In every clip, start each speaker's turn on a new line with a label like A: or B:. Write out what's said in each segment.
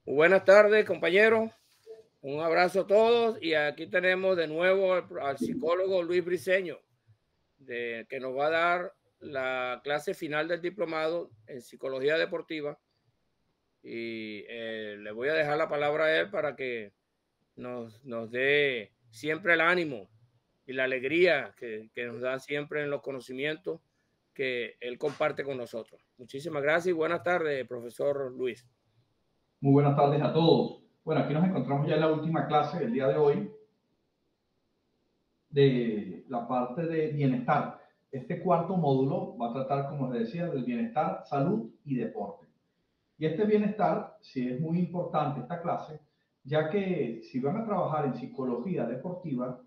A: Buenas tardes, compañeros. Un abrazo a todos y aquí tenemos de nuevo al psicólogo Luis Briceño, que nos va a dar la clase final del diplomado en psicología deportiva y le voy a dejar la palabra a él para que nos dé siempre el ánimo y la alegría que nos da siempre en los conocimientos que él comparte con nosotros. Muchísimas gracias y buenas tardes, profesor Luis.
B: Muy buenas tardes a todos. Bueno, aquí nos encontramos ya en la última clase del día de hoy de la parte de bienestar. Este cuarto módulo va a tratar, como les decía, del bienestar, salud y deporte. Y este bienestar, sí es muy importante esta clase, ya que si van a trabajar en psicología deportiva,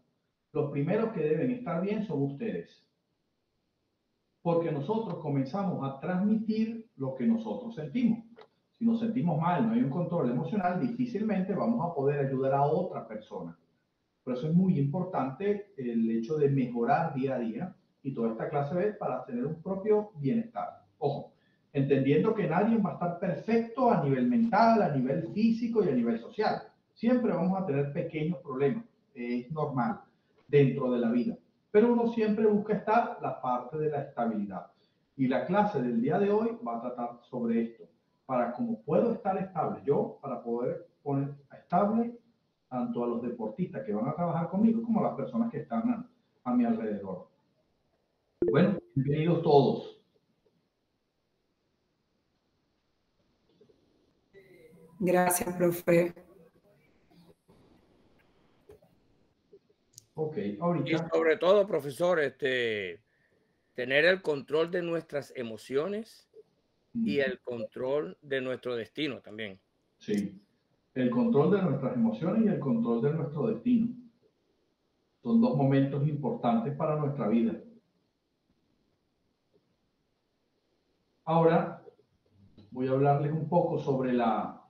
B: los primeros que deben estar bien son ustedes. Porque nosotros comenzamos a transmitir lo que nosotros sentimos. Si nos sentimos mal, no hay un control emocional, difícilmente vamos a poder ayudar a otra persona. Por eso es muy importante el hecho de mejorar día a día y toda esta clase es para tener un propio bienestar. Ojo, entendiendo que nadie va a estar perfecto a nivel mental, a nivel físico y a nivel social. Siempre vamos a tener pequeños problemas, es normal dentro de la vida. Pero uno siempre busca estar la parte de la estabilidad. Y la clase del día de hoy va a tratar sobre esto. Para cómo puedo estar estable yo, para poder poner estable tanto a los deportistas que van a trabajar conmigo como a las personas que están a mi alrededor. Bueno, bienvenidos todos.
C: Gracias, profe.
B: Ok,
A: Y
B: ahorita.
A: sobre todo, profesor, tener el control de nuestras emociones y el control de nuestro destino también.
B: Sí, el control de nuestras emociones y el control de nuestro destino. Son dos momentos importantes para nuestra vida. Ahora voy a hablarles un poco sobre la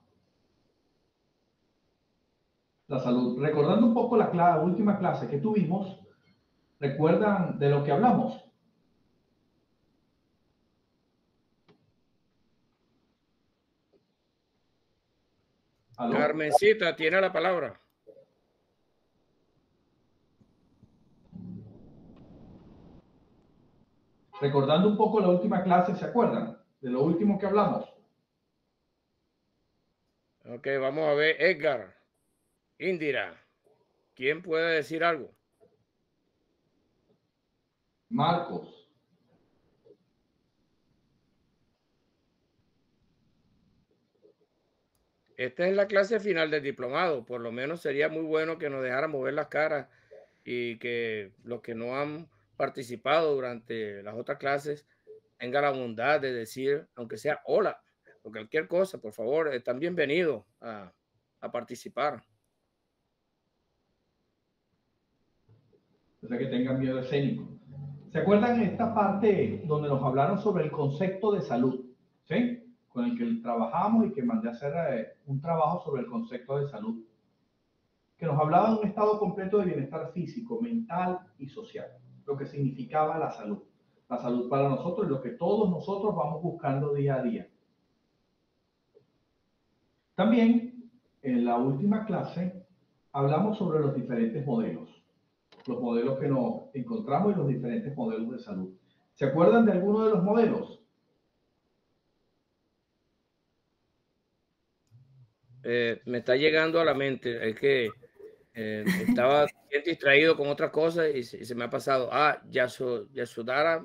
B: salud. Recordando un poco la última clase que tuvimos, ¿recuerdan de lo que hablamos? ¿Aló?
A: Carmencita tiene la palabra.
B: Recordando un poco la última clase, ¿se acuerdan de lo último que hablamos?
A: Ok, vamos a ver. Edgar, Indira, ¿quién puede decir algo?
B: Marcos.
A: Esta es la clase final del diplomado. Por lo menos sería muy bueno que nos dejáramos ver las caras y que los que no han participado durante las otras clases tengan la bondad de decir, aunque sea hola o cualquier cosa, por favor, están bienvenidos a participar.
B: O sea, que tengan miedo escénico. ¿Se acuerdan de esta parte donde nos hablaron sobre el concepto de salud? ¿Sí? Con el que trabajamos y que mandé a hacer un trabajo sobre el concepto de salud. Que nos hablaba de un estado completo de bienestar físico, mental y social. Lo que significaba la salud. La salud para nosotros es lo que todos nosotros vamos buscando día a día. También, en la última clase, hablamos sobre los diferentes modelos. Los modelos que nos encontramos y los diferentes modelos de salud. ¿Se acuerdan de alguno de los modelos?
A: Me está llegando a la mente, es que estaba bien distraído con otras cosas y se me ha pasado. Yasudara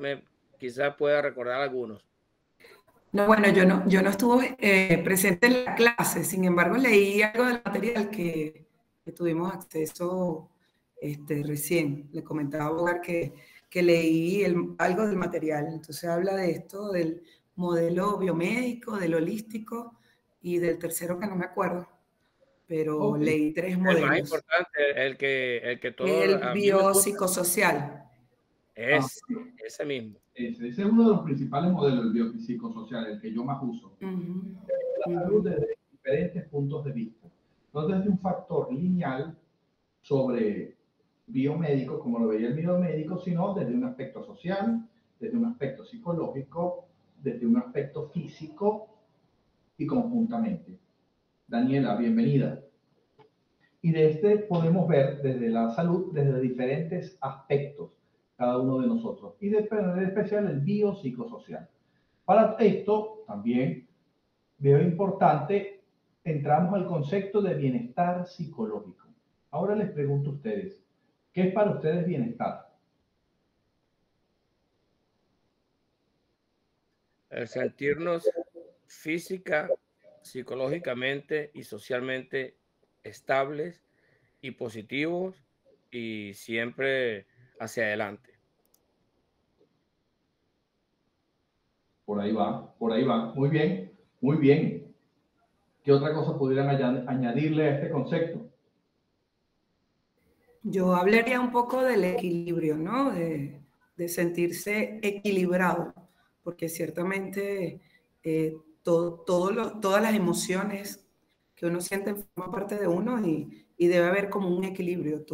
A: quizás pueda recordar algunos.
C: No, bueno, yo no estuve presente en la clase, sin embargo leí algo del material que tuvimos acceso recién. Le comentaba a Bogar que leí algo del material. Entonces habla de esto, del modelo biomédico, del holístico y del tercero que no me acuerdo, pero
B: Ok,
C: leí tres
A: El más
C: modelos.
A: importante, el que
C: Es
A: todo,
C: el
A: a mí me gusta,
C: biopsicosocial.
B: ah,
A: es ese mismo.
B: ese es uno de los principales modelos del biopsicosocial, el que yo más uso.
C: Ujú,
B: La salud
C: ujú.
B: desde diferentes puntos de vista. No desde un factor lineal sobre biomédico, como lo veía el biomédico, sino desde un aspecto social, desde un aspecto psicológico, desde un aspecto físico y conjuntamente. Daniela, bienvenida. Y de este podemos ver desde la salud, desde diferentes aspectos, cada uno de nosotros. Y de especial el biopsicosocial. Para esto también veo importante, entramos al concepto de bienestar psicológico. Ahora les pregunto a ustedes, ¿qué es para ustedes bienestar?
A: El sentirnos física, psicológicamente y socialmente estables y positivos y siempre hacia adelante.
B: Por ahí va, por ahí va. Muy bien, muy bien. ¿Qué otra cosa pudieran añadirle a este concepto?
C: Yo hablaría un poco del equilibrio, ¿no? De sentirse equilibrado, porque ciertamente todas las emociones que uno siente forman parte de uno y debe haber como un equilibrio,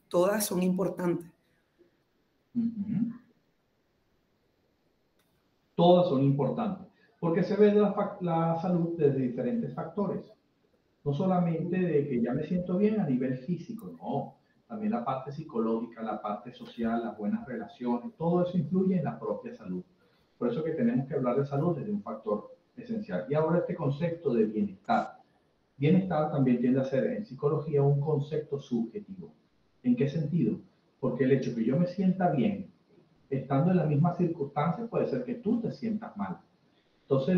C: todas son importantes.
B: Todas son importantes, porque se ve la salud desde diferentes factores. No solamente de que ya me siento bien a nivel físico, no. También la parte psicológica, la parte social, las buenas relaciones, todo eso influye en la propia salud. Por eso que tenemos que hablar de salud desde un factor esencial. Y ahora este concepto de bienestar. Bienestar también tiende a ser en psicología un concepto subjetivo. ¿En qué sentido? Porque el hecho que yo me sienta bien, estando en la misma circunstancia, puede ser que tú te sientas mal. Entonces,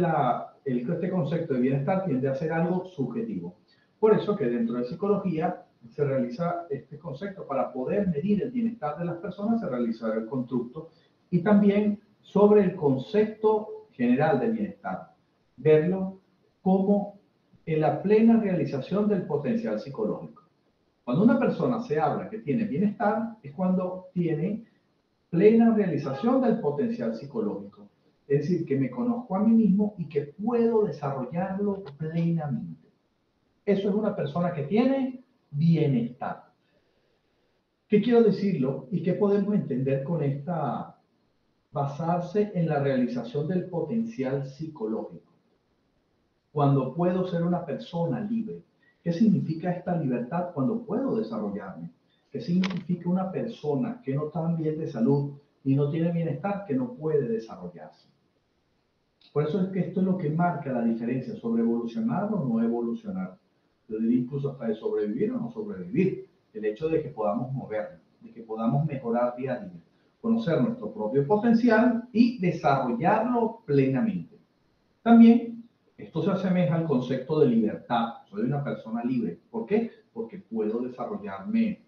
B: este concepto de bienestar tiende a ser algo subjetivo. Por eso que dentro de psicología se realiza este concepto. Para poder medir el bienestar de las personas, se realiza el constructo y también sobre el concepto general de bienestar. Verlo como en la plena realización del potencial psicológico. Cuando una persona se habla que tiene bienestar, es cuando tiene plena realización del potencial psicológico. Es decir, que me conozco a mí mismo y que puedo desarrollarlo plenamente. Eso es una persona que tiene bienestar. ¿Qué quiero decirlo y qué podemos entender con esta basarse en la realización del potencial psicológico? Cuando puedo ser una persona libre. ¿Qué significa esta libertad cuando puedo desarrollarme? ¿Qué significa una persona que no está bien de salud y no tiene bienestar, que no puede desarrollarse? Por eso es que esto es lo que marca la diferencia sobre evolucionar o no evolucionar. Yo diría incluso hasta de sobrevivir o no sobrevivir. El hecho de que podamos movernos, de que podamos mejorar día a día, conocer nuestro propio potencial y desarrollarlo plenamente. También esto se asemeja al concepto de libertad. Soy una persona libre. ¿Por qué? Porque puedo desarrollarme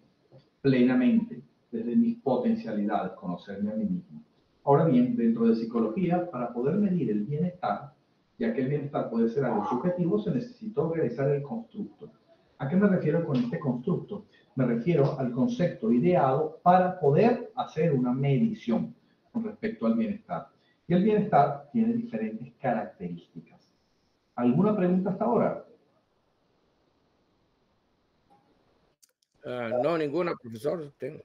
B: plenamente desde mis potencialidades, conocerme a mí mismo. Ahora bien, dentro de psicología, para poder medir el bienestar, ya que el bienestar puede ser algo subjetivo, se necesita realizar el constructo. ¿A qué me refiero con este constructo? Me refiero al concepto ideado para poder hacer una medición con respecto al bienestar. Y el bienestar tiene diferentes características. ¿Alguna pregunta hasta ahora?
A: No, ninguna, profesor. Tengo.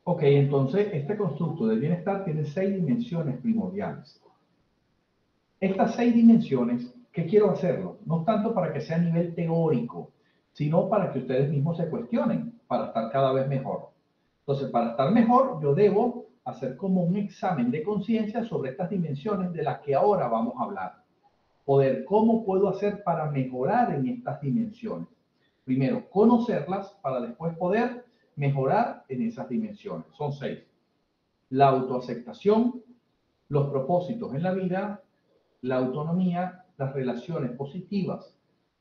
B: Ok, entonces este constructo de bienestar tiene 6 dimensiones primordiales. Estas 6 dimensiones, ¿qué quiero hacerlo? No tanto para que sea a nivel teórico, sino para que ustedes mismos se cuestionen, para estar cada vez mejor. Entonces, para estar mejor, yo debo hacer como un examen de conciencia sobre estas dimensiones de las que ahora vamos a hablar. Poder, ¿cómo puedo hacer para mejorar en estas dimensiones? Primero, conocerlas para después poder mejorar en esas dimensiones. Son 6. La autoaceptación, los propósitos en la vida, la autonomía, las relaciones positivas,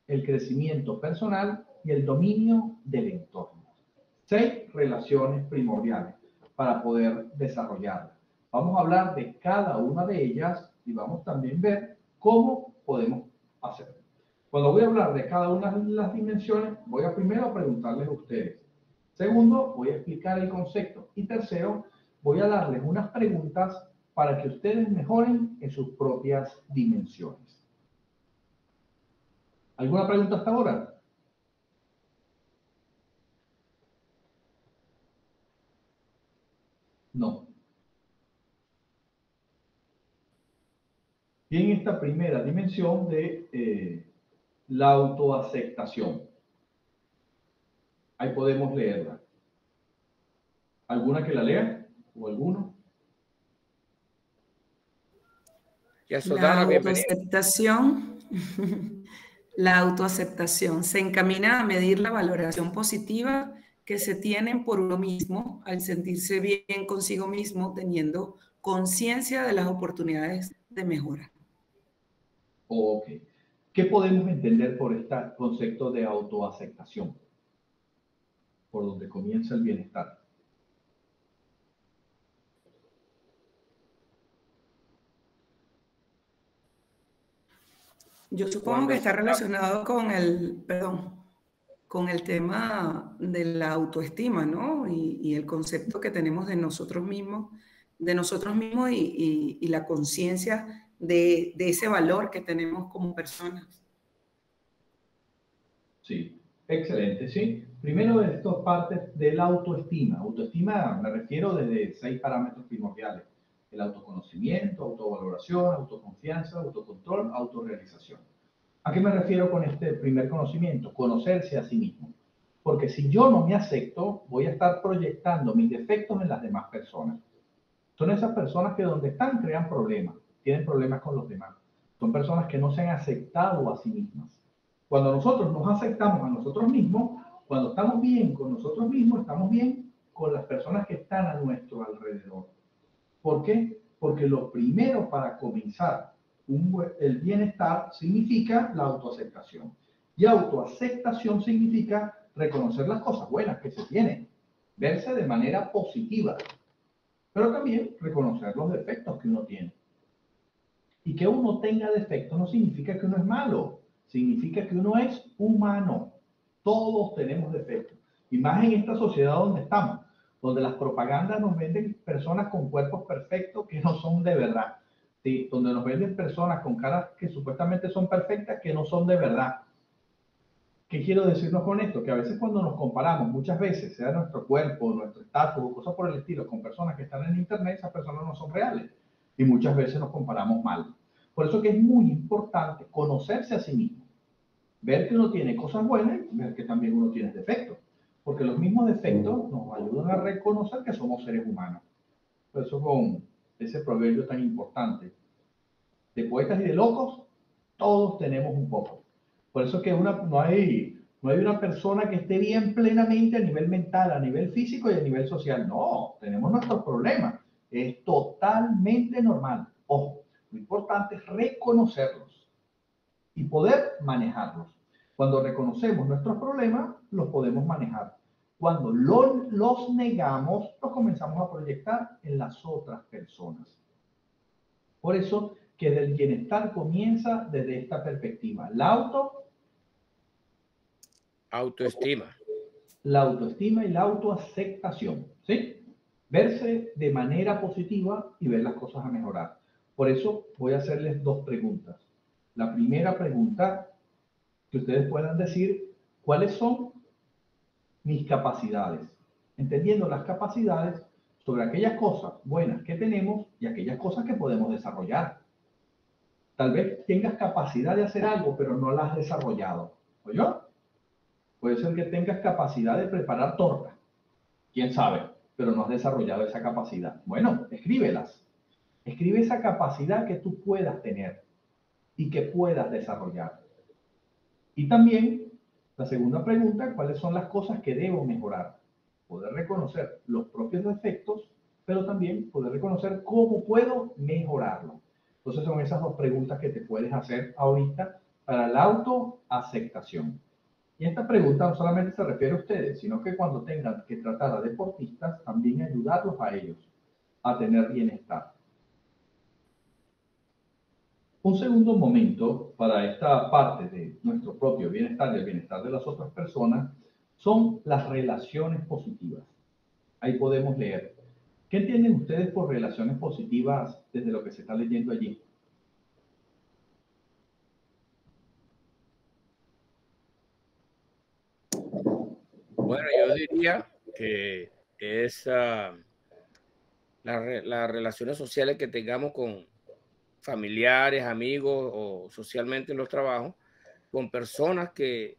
B: el crecimiento personal y el dominio del entorno. 6 relaciones primordiales para poder desarrollarlas. Vamos a hablar de cada una de ellas y vamos también a ver cómo podemos hacerlo. Cuando voy a hablar de cada una de las dimensiones, voy a primero preguntarles a ustedes. Segundo, voy a explicar el concepto. Y tercero, voy a darles unas preguntas para que ustedes mejoren en sus propias dimensiones. ¿Alguna pregunta hasta ahora? No. Y en esta primera dimensión de La autoaceptación. Ahí podemos leerla. ¿Alguna que la lea? ¿O alguno?
A: Ya,
C: La
A: Soldana, bienvenida.
C: autoaceptación, la autoaceptación se encamina a medir la valoración positiva que se tienen por uno mismo al sentirse bien consigo mismo, teniendo conciencia de las oportunidades de mejora.
B: Ok. ¿Qué podemos entender por este concepto de autoaceptación? Por donde comienza el bienestar.
C: Yo supongo
A: Cuando
C: que está
A: aceptamos,
C: relacionado con con el tema de la autoestima, ¿no? Y el concepto que tenemos de nosotros mismos y la conciencia de ese valor que tenemos como personas.
B: Sí, excelente, sí. Primero de estas partes de la autoestima. Autoestima me refiero desde 6 parámetros primordiales. El autoconocimiento, autovaloración, autoconfianza, autocontrol, autorrealización. ¿A qué me refiero con este primer conocimiento? Conocerse a sí mismo. Porque si yo no me acepto, voy a estar proyectando mis defectos en las demás personas. Son esas personas que donde están crean problemas, tienen problemas con los demás. Son personas que no se han aceptado a sí mismas. Cuando nosotros nos aceptamos a nosotros mismos, cuando estamos bien con nosotros mismos, estamos bien con las personas que están a nuestro alrededor. ¿Por qué? Porque lo primero para comenzar el bienestar significa la autoaceptación. Y autoaceptación significa reconocer las cosas buenas que se tienen, verse de manera positiva, pero también reconocer los defectos que uno tiene. Y que uno tenga defectos no significa que uno es malo, significa que uno es humano. Todos tenemos defectos. Y más en esta sociedad donde estamos, donde las propagandas nos venden personas con cuerpos perfectos que no son de verdad. ¿Sí? Donde nos venden personas con caras que supuestamente son perfectas que no son de verdad. ¿Qué quiero decirnos con esto? Que a veces cuando nos comparamos, muchas veces, sea nuestro cuerpo, nuestro estatus o cosas por el estilo, con personas que están en internet, esas personas no son reales. Y muchas veces nos comparamos mal. Por eso que es muy importante conocerse a sí mismo. Ver que uno tiene cosas buenas y ver que también uno tiene defectos. Porque los mismos defectos nos ayudan a reconocer que somos seres humanos. Por eso con ese proverbio tan importante. De poetas y de locos, todos tenemos un poco. Por eso que no hay una persona que esté bien plenamente a nivel mental, a nivel físico y a nivel social. No, tenemos nuestros problemas. Es totalmente normal. Ojo, lo importante es reconocerlos y poder manejarlos. Cuando reconocemos nuestros problemas, los podemos manejar. Cuando los negamos, los comenzamos a proyectar en las otras personas. Por eso que el bienestar comienza desde esta perspectiva.
A: autoestima.
B: La autoestima y la autoaceptación, ¿sí? Verse de manera positiva y ver las cosas a mejorar. Por eso voy a hacerles 2 preguntas. La primera pregunta, que ustedes puedan decir, ¿cuáles son mis capacidades? Entendiendo las capacidades sobre aquellas cosas buenas que tenemos y aquellas cosas que podemos desarrollar. Tal vez tengas capacidad de hacer algo, pero no la has desarrollado. ¿Oye? Puede ser que tengas capacidad de preparar torta. ¿Quién sabe? Pero no has desarrollado esa capacidad. Bueno, escríbelas. Escribe esa capacidad que tú puedas tener y que puedas desarrollar. Y también, la segunda pregunta, ¿cuáles son las cosas que debo mejorar? Poder reconocer los propios defectos, pero también poder reconocer cómo puedo mejorarlo. Entonces son esas 2 preguntas que te puedes hacer ahorita para la autoaceptación. Y esta pregunta no solamente se refiere a ustedes, sino que cuando tengan que tratar a deportistas, también ayudarlos a ellos a tener bienestar. Un segundo momento para esta parte de nuestro propio bienestar y el bienestar de las otras personas son las relaciones positivas. Ahí podemos leer. ¿Qué entienden ustedes por relaciones positivas desde lo que se está leyendo allí?
A: Bueno, yo diría que es las relaciones sociales que tengamos con familiares, amigos o socialmente en los trabajos, con personas que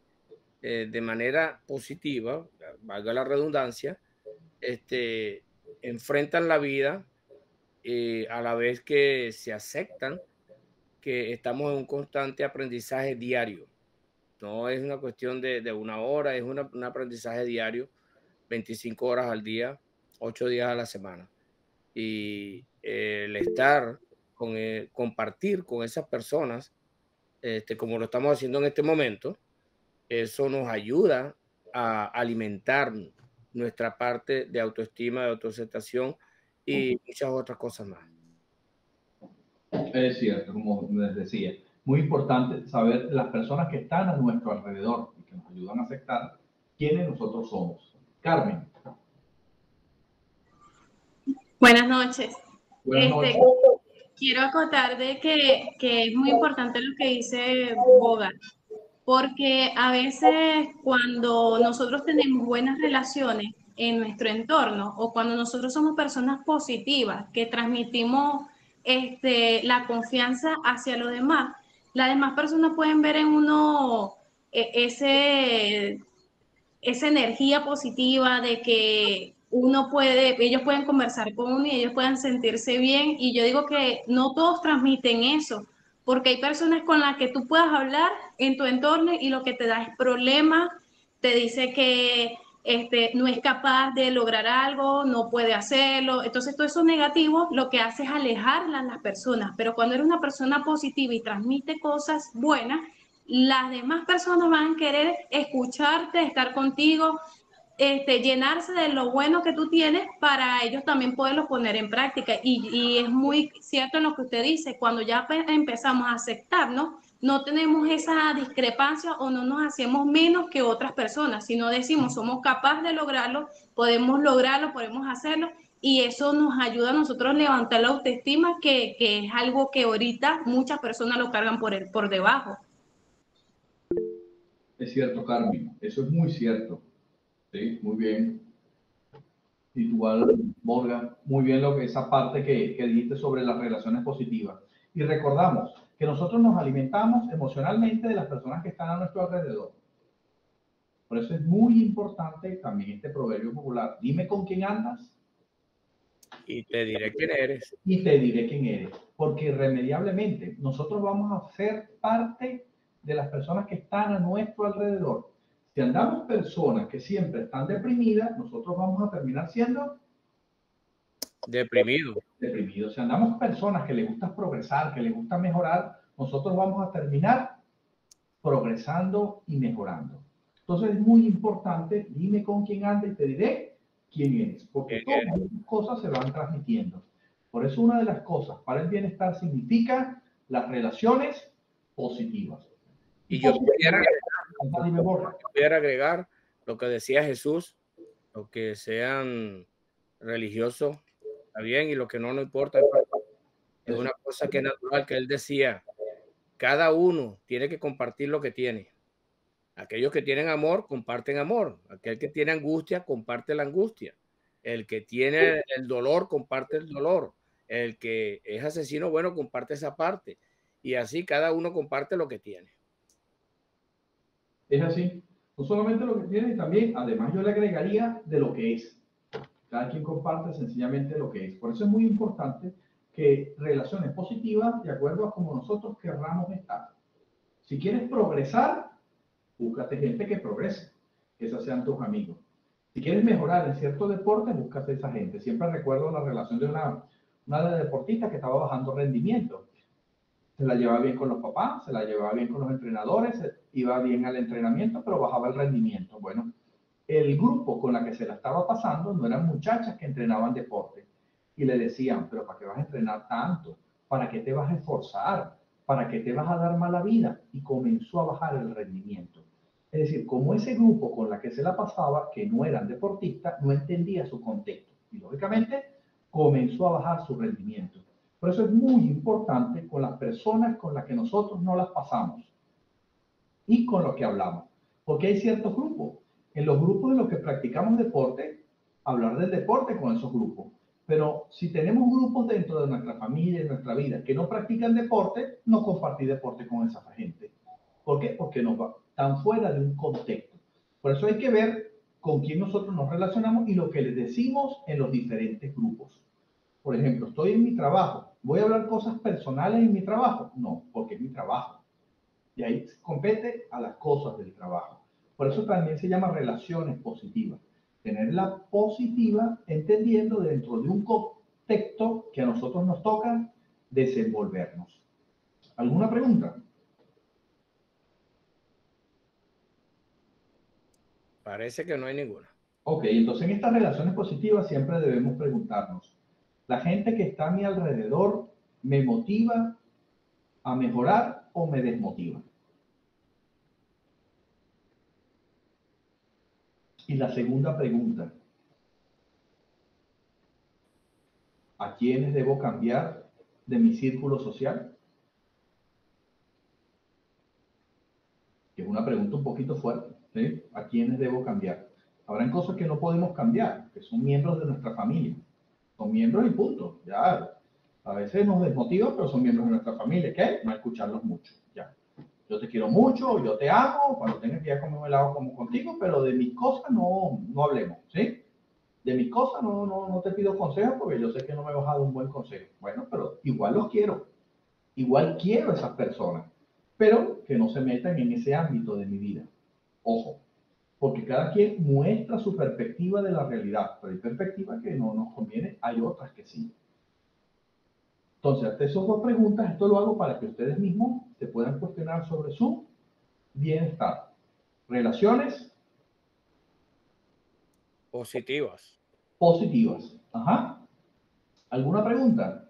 A: de manera positiva, valga la redundancia, enfrentan la vida a la vez que se aceptan que estamos en un constante aprendizaje diario. No es una cuestión de una hora, es un aprendizaje diario, 25 horas al día, 8 días a la semana. Y el estar compartir con esas personas, como lo estamos haciendo en este momento, eso nos ayuda a alimentar nuestra parte de autoestima, de autoaceptación y muchas otras cosas más.
B: Es cierto, como les decía, muy importante saber las personas que están a nuestro alrededor y que nos ayudan a aceptar quiénes nosotros somos. Carmen.
D: Buenas noches.
B: Buenas noches.
D: Quiero acotar de que es muy importante lo que dice Bogart, porque a veces cuando nosotros tenemos buenas relaciones en nuestro entorno o cuando nosotros somos personas positivas que transmitimos la confianza hacia los demás, las demás personas pueden ver en uno esa energía positiva de que ellos pueden conversar con uno y ellos puedan sentirse bien. Y yo digo que no todos transmiten eso, porque hay personas con las que tú puedas hablar en tu entorno y lo que te da es problema, te dice que no es capaz de lograr algo, no puede hacerlo. Entonces, todo eso negativo lo que hace es alejarlas a las personas. Pero cuando eres una persona positiva y transmite cosas buenas, las demás personas van a querer escucharte, estar contigo, llenarse de lo bueno que tú tienes para ellos también poderlo poner en práctica. Y es muy cierto en lo que usted dice, cuando ya empezamos a aceptarnos, no tenemos esa discrepancia o no nos hacemos menos que otras personas, sino decimos, somos capaces de lograrlo, podemos hacerlo, y eso nos ayuda a nosotros a levantar la autoestima, que es algo que ahorita muchas personas lo cargan por debajo.
B: Es cierto, Carmen, eso es muy cierto. Sí, muy bien. Igual, Borja, muy bien esa parte que dijiste sobre las relaciones positivas. Y recordamos que nosotros nos alimentamos emocionalmente de las personas que están a nuestro alrededor. Por eso es muy importante también este proverbio popular. Dime con quién andas.
A: Y te diré quién eres.
B: Y te diré quién eres. Porque irremediablemente nosotros vamos a ser parte de las personas que están a nuestro alrededor. Si andamos personas que siempre están deprimidas, nosotros vamos a terminar siendo
A: deprimidos.
B: Si andamos personas que les gusta progresar, que les gusta mejorar, nosotros vamos a terminar progresando y mejorando. Entonces es muy importante, dime con quién andas y te diré quién eres, porque todas estas cosas se van transmitiendo. Por eso una de las cosas para el bienestar significa las relaciones positivas.
A: Y yo pudiera agregar lo que decía Jesús, lo que sean religiosos, está bien, y lo que no importa. Es una cosa que es natural, que él decía, cada uno tiene que compartir lo que tiene. Aquellos que tienen amor, comparten amor. Aquel que tiene angustia, comparte la angustia. El que tiene el dolor, comparte el dolor. El que es asesino, bueno, comparte esa parte. Y así cada uno comparte lo que tiene.
B: Es así. No solamente lo que tiene, también, además yo le agregaría de lo que es. Cada quien comparte sencillamente lo que es. Por eso es muy importante que relaciones positivas de acuerdo a como nosotros querramos estar. Si quieres progresar, búscate gente que progrese, que esos sean tus amigos. Si quieres mejorar en cierto deporte, búscate esa gente. Siempre recuerdo la relación de una deportista que estaba bajando rendimiento. Se la llevaba bien con los papás, se la llevaba bien con los entrenadores, iba bien al entrenamiento, pero bajaba el rendimiento. Bueno, el grupo con la que se la estaba pasando no eran muchachas que entrenaban deporte. Y le decían, pero ¿para qué vas a entrenar tanto? ¿Para qué te vas a esforzar? ¿Para qué te vas a dar mala vida? Y comenzó a bajar el rendimiento. Es decir, como ese grupo con la que se la pasaba, que no eran deportistas, no entendía su contexto. Y lógicamente comenzó a bajar su rendimiento. Por eso es muy importante con las personas con las que nosotros no las pasamos y con los que hablamos. Porque hay ciertos grupos. En los grupos en los que practicamos deporte, hablar del deporte con esos grupos. Pero si tenemos grupos dentro de nuestra familia y nuestra vida que no practican deporte, no compartir deporte con esa gente. ¿Por qué? Porque están fuera de un contexto. Por eso hay que ver con quién nosotros nos relacionamos y lo que les decimos en los diferentes grupos. Por ejemplo, estoy en mi trabajo. ¿Voy a hablar cosas personales en mi trabajo? No, porque es mi trabajo. Y ahí compete a las cosas del trabajo. Por eso también se llama relaciones positivas. Tenerla positiva entendiendo dentro de un contexto que a nosotros nos toca desenvolvernos. ¿Alguna pregunta?
A: Parece que no hay ninguna.
B: Ok, entonces en estas relaciones positivas siempre debemos preguntarnos, ¿la gente que está a mi alrededor me motiva a mejorar o me desmotiva? Y la segunda pregunta, ¿a quiénes debo cambiar de mi círculo social? Que es una pregunta un poquito fuerte, ¿sí? ¿A quiénes debo cambiar? Habrán cosas que no podemos cambiar, que son miembros de nuestra familia. Son miembros y punto. Ya, a veces nos desmotivan, pero son miembros de nuestra familia. ¿Qué? No escucharlos mucho. Ya. Yo te quiero mucho, yo te amo, cuando tengas que ir a comer un helado como contigo, pero de mis cosas no hablemos, ¿sí? De mis cosas no te pido consejo porque yo sé que no me vas a dar un buen consejo. Bueno, pero igual los quiero. Igual quiero a esas personas, pero que no se metan en ese ámbito de mi vida. Ojo, porque cada quien muestra su perspectiva de la realidad, pero hay perspectivas que no nos conviene, hay otras que sí. Entonces, ante esas dos preguntas, esto lo hago para que ustedes mismos se puedan cuestionar sobre su bienestar. Relaciones
A: Positivas.
B: positivas. Ajá. ¿Alguna pregunta?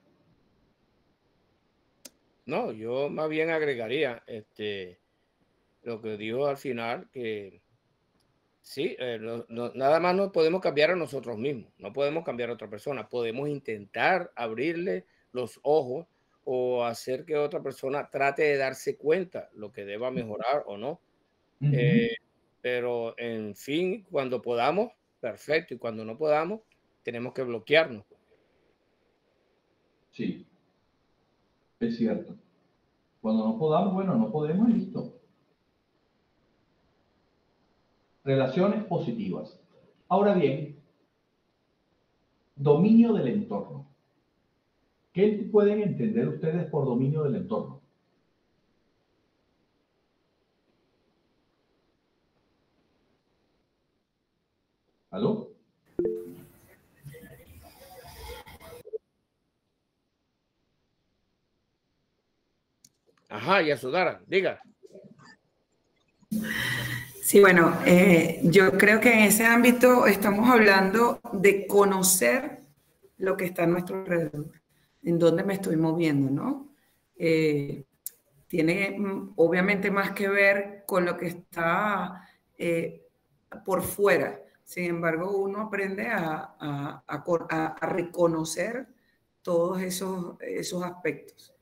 A: No, yo más bien agregaría lo que dijo al final, que sí, nada más nos podemos cambiar a nosotros mismos, no podemos cambiar a otra persona, podemos intentar abrirle los ojos o hacer que otra persona trate de darse cuenta lo que deba mejorar o no. Pero en fin, cuando podamos, perfecto, y cuando no podamos, tenemos que bloquearnos.
B: Sí, es cierto. Cuando no podamos, bueno, no podemos y listo. Relaciones positivas. Ahora bien, dominio del entorno. ¿Qué pueden entender ustedes por dominio del entorno? ¿Aló?
A: Ajá, y a sudar, diga.
C: Sí, bueno, yo creo que en ese ámbito estamos hablando de conocer lo que está a nuestro alrededor, en dónde me estoy moviendo, ¿no? Tiene obviamente más que ver con lo que está por fuera. Sin embargo, uno aprende a reconocer todos esos aspectos.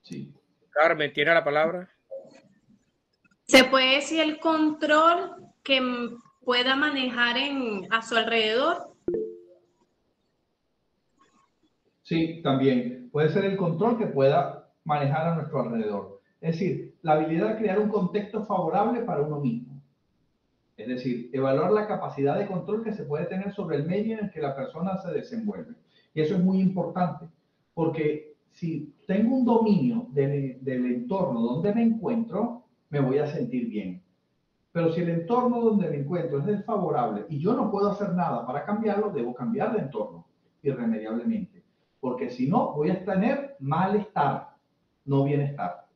B: Sí.
A: Carmen, ¿tiene la palabra?
D: ¿Se puede decir el control que pueda manejar a su alrededor?
B: Sí, también puede ser el control que pueda manejar a nuestro alrededor. Es decir, la habilidad de crear un contexto favorable para uno mismo. Es decir, evaluar la capacidad de control que se puede tener sobre el medio en el que la persona se desenvuelve. Y eso es muy importante, porque si tengo un dominio del entorno donde me encuentro, me voy a sentir bien. Pero si el entorno donde me encuentro es desfavorable y yo no puedo hacer nada para cambiarlo, debo cambiar de entorno irremediablemente. Porque si no, voy a tener malestar, no bienestar.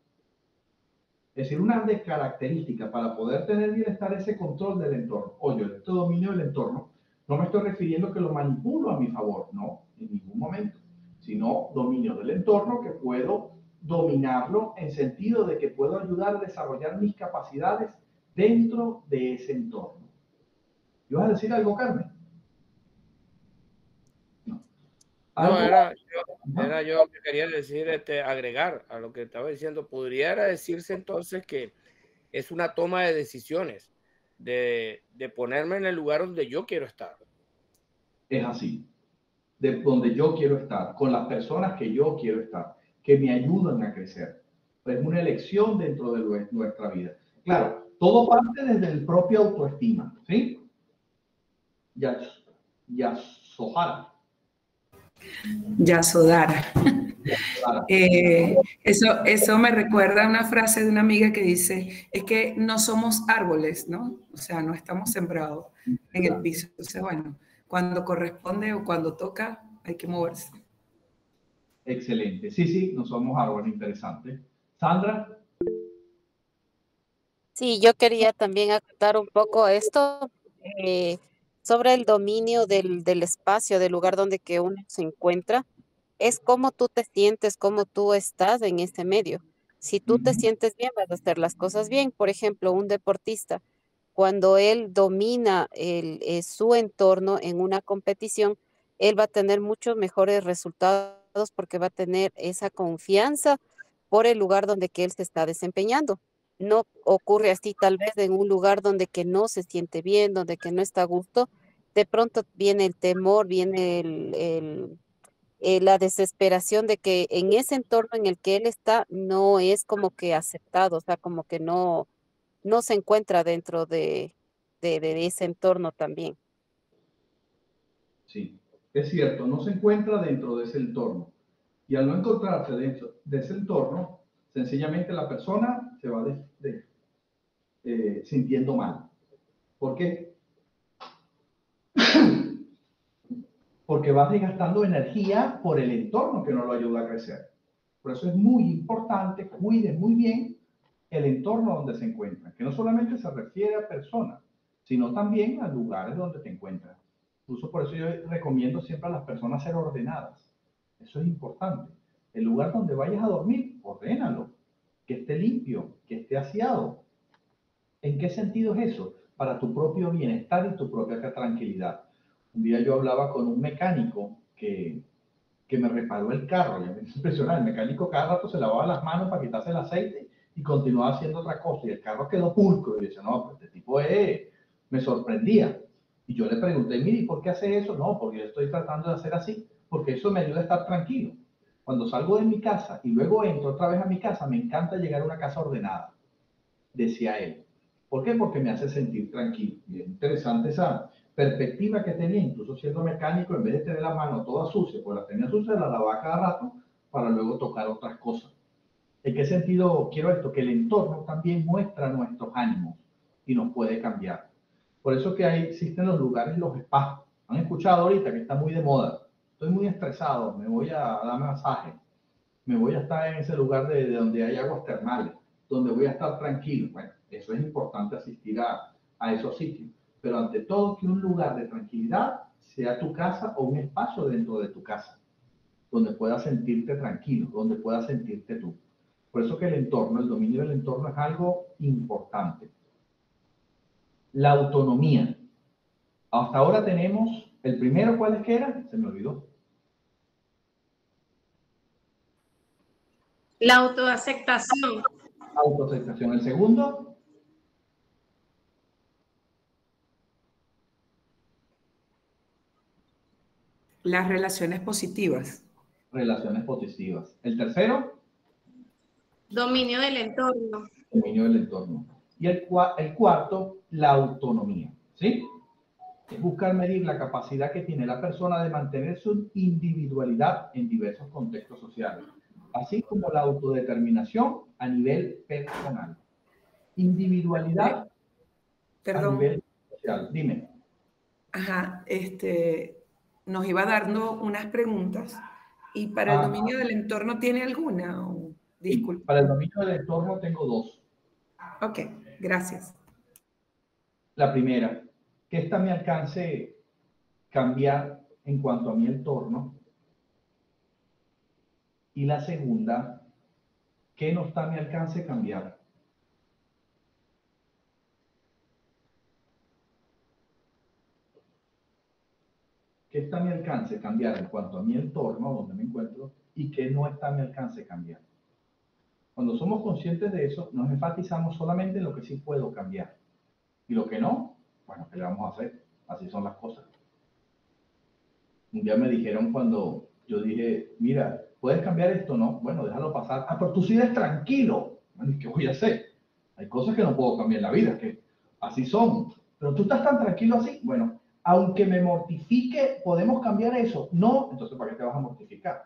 B: Es decir, una de características para poder tener bienestar es ese control del entorno. Oye, este dominio del entorno, no me estoy refiriendo que lo manipulo a mi favor, no, en ningún momento, sino dominio del entorno que puedo dominarlo en sentido de que puedo ayudar a desarrollar mis capacidades dentro de ese entorno. ¿Ibas a decir algo, Carmen? No.
A: No,
B: ¿Algo?
A: era yo que quería decir, agregar a lo que estaba diciendo. Pudiera decirse entonces que es una toma de decisiones, de ponerme en el lugar donde yo quiero estar.
B: Es así, de donde yo quiero estar, con las personas que yo quiero estar, que me ayudan a crecer. Es una elección dentro de nuestra vida. Claro, todo parte desde el propio autoestima, ¿sí? Yasodhara.
C: Yasodhara. Eso me recuerda a una frase de una amiga que dice, es que no somos árboles, ¿no? O sea, no estamos sembrados en el piso. Entonces, bueno, cuando corresponde o cuando toca, hay que moverse.
B: Excelente. Sí, sí, no somos árboles, interesante. Sandra.
E: Sí, yo quería también acotar un poco esto eh, sobre el dominio del espacio, del lugar donde que uno se encuentra. Es cómo tú te sientes, cómo tú estás en este medio. Si tú te sientes bien, vas a hacer las cosas bien. Por ejemplo, un deportista, cuando él domina su entorno en una competición, él va a tener muchos mejores resultados porque va a tener esa confianza por el lugar donde que él se está desempeñando. No ocurre así tal vez en un lugar donde que no se siente bien, donde que no está a gusto. De pronto viene el temor, viene la desesperación de que en ese entorno en el que él está no es como que aceptado, o sea, como que no se encuentra dentro de ese entorno también.
B: Sí, es cierto, no se encuentra dentro de ese entorno. Y al no encontrarse dentro de ese entorno, sencillamente la persona se va sintiendo mal. ¿Por qué? Porque va desgastando energía por el entorno que no lo ayuda a crecer. Por eso es muy importante, cuide muy bien el entorno donde se encuentra, que no solamente se refiere a personas, sino también a lugares donde te encuentras. Incluso por eso yo recomiendo siempre a las personas ser ordenadas. Eso es importante. El lugar donde vayas a dormir, ordénalo, que esté limpio, que esté aseado. ¿En qué sentido es eso? Para tu propio bienestar y tu propia tranquilidad. Un día yo hablaba con un mecánico que me reparó el carro, y es impresionante, el mecánico cada rato se lavaba las manos para quitarse el aceite y continuaba haciendo otra cosa, y el carro quedó pulcro, y decía, no, pues este tipo me sorprendía. Y yo le pregunté, mire, ¿y por qué hace eso? No, porque yo estoy tratando de hacer así, porque eso me ayuda a estar tranquilo. Cuando salgo de mi casa y luego entro otra vez a mi casa, me encanta llegar a una casa ordenada, decía él. ¿Por qué? Porque me hace sentir tranquilo. Y es interesante esa perspectiva que tenía, incluso siendo mecánico, en vez de tener la mano toda sucia, pues la tenía sucia, la lavaba cada rato para luego tocar otras cosas. ¿En qué sentido quiero esto? Que el entorno también muestra nuestros ánimos y nos puede cambiar. Por eso que existen los lugares, los spas. Han escuchado ahorita que está muy de moda. Estoy muy estresado, me voy a dar masaje, me voy a estar en ese lugar de donde hay aguas termales, donde voy a estar tranquilo. Bueno, eso es importante asistir a esos sitios. Pero ante todo, que un lugar de tranquilidad sea tu casa o un espacio dentro de tu casa, donde puedas sentirte tranquilo, donde puedas sentirte tú. Por eso que el entorno, el dominio del entorno es algo importante. La autonomía. Hasta ahora tenemos, el primero, ¿cuál es que era? Se me olvidó.
D: La autoaceptación.
B: Autoaceptación. El segundo.
C: Las relaciones positivas.
B: Relaciones positivas. El tercero.
D: Dominio del entorno.
B: Dominio del entorno. Y el cuarto, la autonomía. ¿Sí? Es buscar medir la capacidad que tiene la persona de mantener su individualidad en diversos contextos sociales, así como la autodeterminación a nivel personal. Individualidad a nivel social. Dime.
C: Ajá, nos iba dando unas preguntas. ¿Y para el dominio del entorno tiene alguna? Disculpe.
B: Para el dominio del entorno tengo dos.
C: Ok, gracias.
B: La primera, ¿qué está a mi alcance cambiar en cuanto a mi entorno? Y la segunda, ¿qué no está a mi alcance cambiar? ¿Qué está a mi alcance cambiar en cuanto a mi entorno, donde me encuentro, y qué no está a mi alcance cambiar? Cuando somos conscientes de eso, nos enfatizamos solamente en lo que sí puedo cambiar. Y lo que no, bueno, ¿qué le vamos a hacer? Así son las cosas. Un día me dijeron cuando yo dije, mira, ¿Puedes cambiar esto? No. Bueno, déjalo pasar. Ah, pero tú sí eres tranquilo. Bueno, ¿qué voy a hacer? Hay cosas que no puedo cambiar en la vida, que así son. Pero tú estás tan tranquilo así. Bueno, aunque me mortifique, ¿podemos cambiar eso? No. Entonces, ¿para qué te vas a mortificar?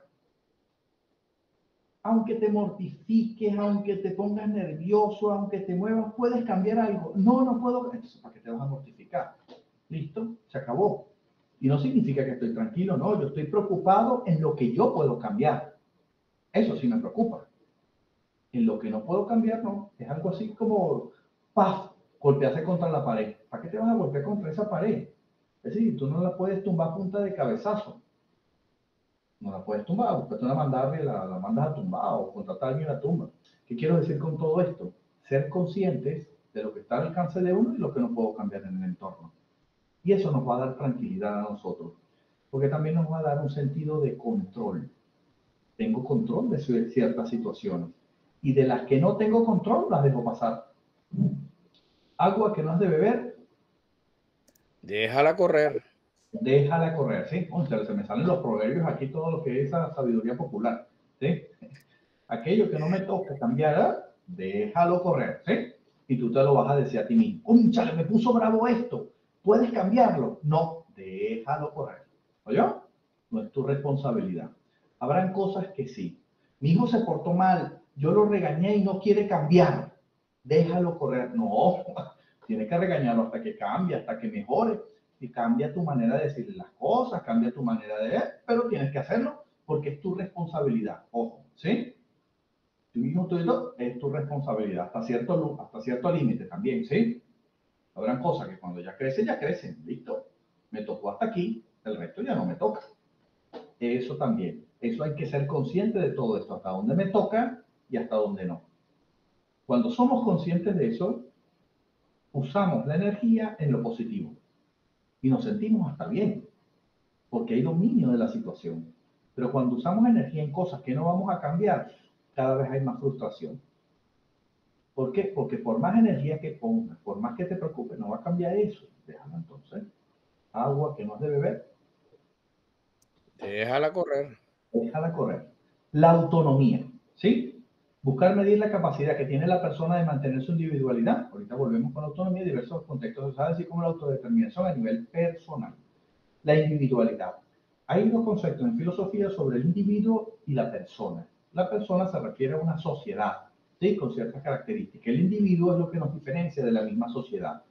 B: Aunque te mortifiques, aunque te pongas nervioso, aunque te muevas, ¿puedes cambiar algo? No, no puedo. Entonces, ¿para qué te vas a mortificar? ¿Listo? Se acabó. Y no significa que estoy tranquilo, no. Yo estoy preocupado en lo que yo puedo cambiar. Eso sí me preocupa. En lo que no puedo cambiar, no. Es algo así como, ¡paf!, golpearse contra la pared. ¿Para qué te vas a golpear contra esa pared? Es decir, tú no la puedes tumbar a punta de cabezazo. No la puedes tumbar. Buscate una mandarla y la mandas a tumbar o contratar a alguien la tumba. ¿Qué quiero decir con todo esto? Ser conscientes de lo que está al alcance de uno y lo que no puedo cambiar en el entorno. Y eso nos va a dar tranquilidad a nosotros. Porque también nos va a dar un sentido de control. Tengo control de ciertas situaciones. Y de las que no tengo control, las dejo pasar. Agua que no has de beber,
A: déjala correr.
B: déjala correr, ¿sí? Se me salen los proverbios aquí, todo lo que es esa sabiduría popular, ¿sí? Aquello que no me toca cambiar, déjalo correr, ¿sí? Y tú te lo vas a decir a ti mismo. ¡Cónchale, me puso bravo esto! ¿Puedes cambiarlo? No, déjalo correr. ¿Oye? No es tu responsabilidad. Habrán cosas que sí. Mi hijo se portó mal, yo lo regañé y no quiere cambiar. Déjalo correr. No, tienes que regañarlo hasta que cambie, hasta que mejore. Y cambia tu manera de decirle las cosas, cambia tu manera de ver, pero tienes que hacerlo porque es tu responsabilidad. Ojo, ¿sí? Tu hijo tuyo es tu responsabilidad hasta cierto límite también, ¿sí? Habrán cosas que cuando ya crecen, listo. Me tocó hasta aquí, el resto ya no me toca. Eso también. Eso hay que ser consciente de todo esto, hasta dónde me toca y hasta dónde no. Cuando somos conscientes de eso, usamos la energía en lo positivo y nos sentimos hasta bien, porque hay dominio de la situación. Pero cuando usamos energía en cosas que no vamos a cambiar, cada vez hay más frustración. ¿Por qué? Porque por más energía que pongas, por más que te preocupes, no va a cambiar eso. Déjalo entonces. Agua que no has de beber,
A: Déjala correr.
B: déjala correr. La autonomía, ¿sí? Buscar medir la capacidad que tiene la persona de mantener su individualidad. Ahorita volvemos con la autonomía en diversos contextos sociales, así como la autodeterminación a nivel personal. La individualidad. Hay dos conceptos en filosofía sobre el individuo y la persona. La persona se refiere a una sociedad, ¿sí?, con ciertas características. El individuo es lo que nos diferencia de la misma sociedad.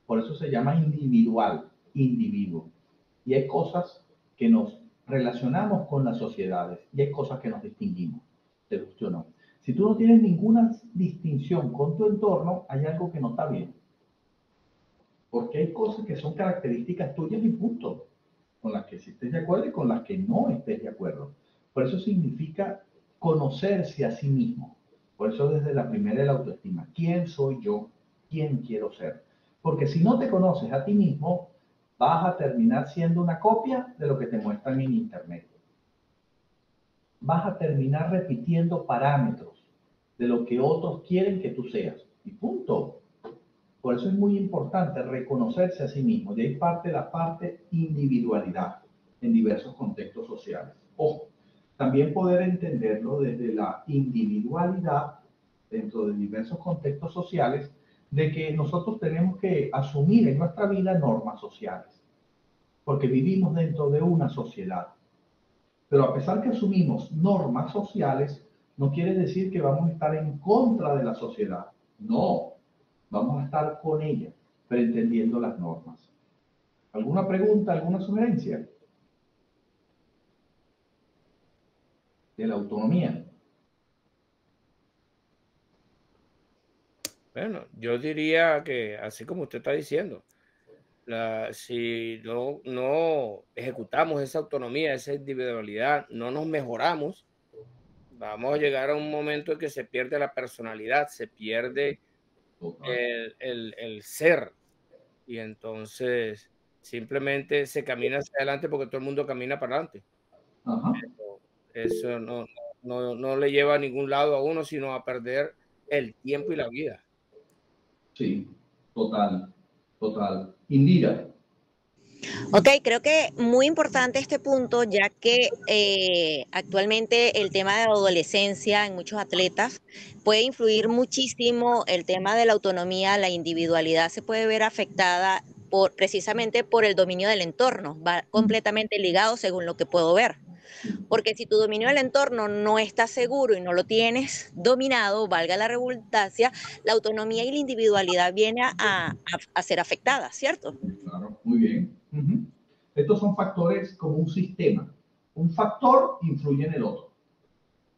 B: Por eso se llama individual, individuo. Y hay cosas que nos relacionamos con las sociedades y hay cosas que nos distinguimos, te guste o no. Si tú no tienes ninguna distinción con tu entorno, hay algo que no está bien. Porque hay cosas que son características tuyas y punto, con las que sí estés de acuerdo y con las que no estés de acuerdo. Por eso significa conocerse a sí mismo. Por eso desde la primera de la autoestima. ¿Quién soy yo? ¿Quién quiero ser? Porque si no te conoces a ti mismo, vas a terminar siendo una copia de lo que te muestran en Internet. Vas a terminar repitiendo parámetros de lo que otros quieren que tú seas. Y punto. Por eso es muy importante reconocerse a sí mismo. De ahí parte la parte individualidad en diversos contextos sociales. Ojo, también poder entenderlo desde la individualidad dentro de diversos contextos sociales, de que nosotros tenemos que asumir en nuestra vida normas sociales, porque vivimos dentro de una sociedad. Pero a pesar que asumimos normas sociales, no quiere decir que vamos a estar en contra de la sociedad. No, vamos a estar con ella, pero entendiendo las normas. ¿Alguna pregunta, alguna sugerencia? De la autonomía.
A: Bueno, yo diría que así como usted está diciendo, si no ejecutamos esa autonomía, esa individualidad, no nos mejoramos, vamos a llegar a un momento en que se pierde la personalidad, se pierde el ser, y entonces simplemente se camina hacia adelante porque todo el mundo camina para adelante.
B: Ajá.
A: Eso no le lleva a ningún lado a uno, sino a perder el tiempo y la vida.
B: Sí, total, total. Indira.
F: Ok, creo que muy importante este punto, ya que actualmente el tema de la adolescencia en muchos atletas puede influir muchísimo. El tema de la autonomía, la individualidad se puede ver afectada precisamente por el dominio del entorno, va completamente ligado según lo que puedo ver. Porque si tu dominio del entorno no está seguro y no lo tienes dominado, valga la redundancia, la autonomía y la individualidad viene a ser afectadas, ¿cierto?
B: Claro, muy bien. Estos son factores como un sistema. Un factor influye en el otro.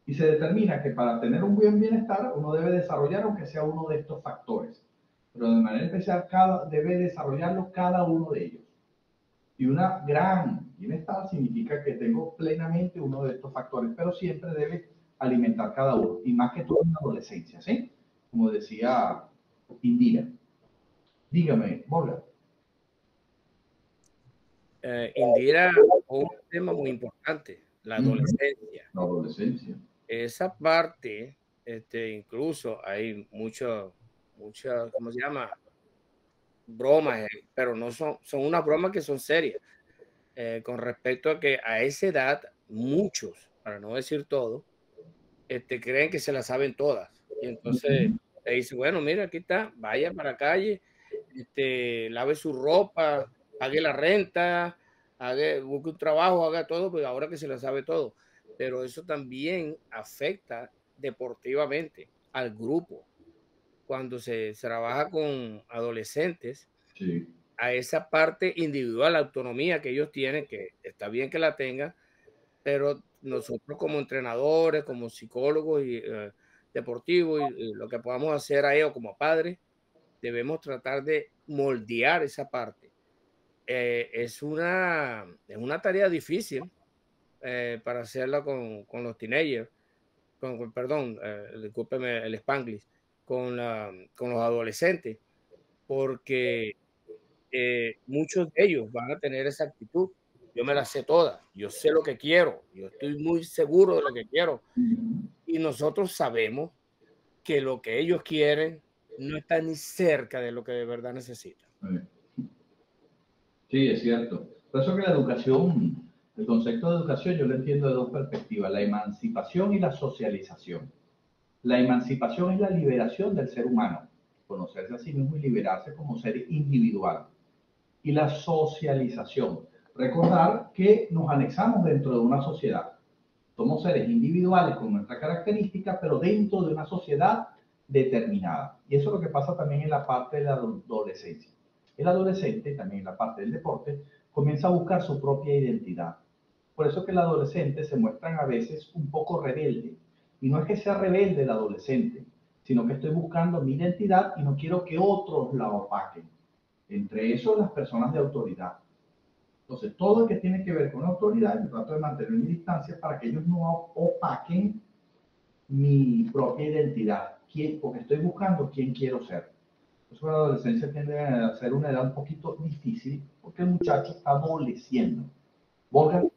B: Y se determina que para tener un buen bienestar uno debe desarrollar aunque sea uno de estos factores. Pero de manera especial debe desarrollarlo cada uno de ellos. Y una gran bienestar significa que tengo plenamente uno de estos factores, pero siempre debe alimentar cada uno. Y más que todo en la adolescencia, ¿sí? Como decía Indira. Dígame, Morgan.
A: Indira, un tema muy importante, la adolescencia.
B: La adolescencia.
A: Esa parte, incluso hay mucha, ¿cómo se llama? Bromas, pero no son unas bromas que son serias. Con respecto a que a esa edad, muchos, para no decir todo, creen que se la saben todas. Y entonces le dice, bueno, mira, aquí está, vaya para la calle, lave su ropa, pague la renta, busque un trabajo, haga todo, pues ahora que se la sabe todo. Pero eso también afecta deportivamente al grupo. Cuando se trabaja con adolescentes,
B: Sí.
A: a esa parte individual, la autonomía que ellos tienen, que está bien que la tengan, pero nosotros como entrenadores, como psicólogos y deportivos, y lo que podamos hacer a ellos como padres, debemos tratar de moldear esa parte. Es una tarea difícil para hacerla con los teenagers, perdón, discúlpeme el Spanglish, con los adolescentes, porque muchos de ellos van a tener esa actitud. Yo me la sé toda, yo sé lo que quiero, yo estoy muy seguro de lo que quiero. Y nosotros sabemos que lo que ellos quieren no está ni cerca de lo que de verdad necesitan.
B: Sí, es cierto. Por eso que la educación, el concepto de educación yo lo entiendo de dos perspectivas, la emancipación y la socialización. La emancipación es la liberación del ser humano, conocerse a sí mismo y liberarse como ser individual. Y la socialización, recordar que nos anexamos dentro de una sociedad. Somos seres individuales con nuestras características, pero dentro de una sociedad determinada. Y eso es lo que pasa también en la parte de la adolescencia. El adolescente, también en la parte del deporte, comienza a buscar su propia identidad. Por eso que el adolescente se muestran a veces un poco rebelde. Y no es que sea rebelde el adolescente, sino que estoy buscando mi identidad y no quiero que otros la opaquen. Entre esos, las personas de autoridad. Entonces, todo lo que tiene que ver con la autoridad, yo trato de mantener mi distancia para que ellos no opaquen mi propia identidad, porque estoy buscando quién quiero ser. Por eso la adolescencia tiende a ser una edad un poquito difícil, porque el muchacho está adoleciendo. Morgan.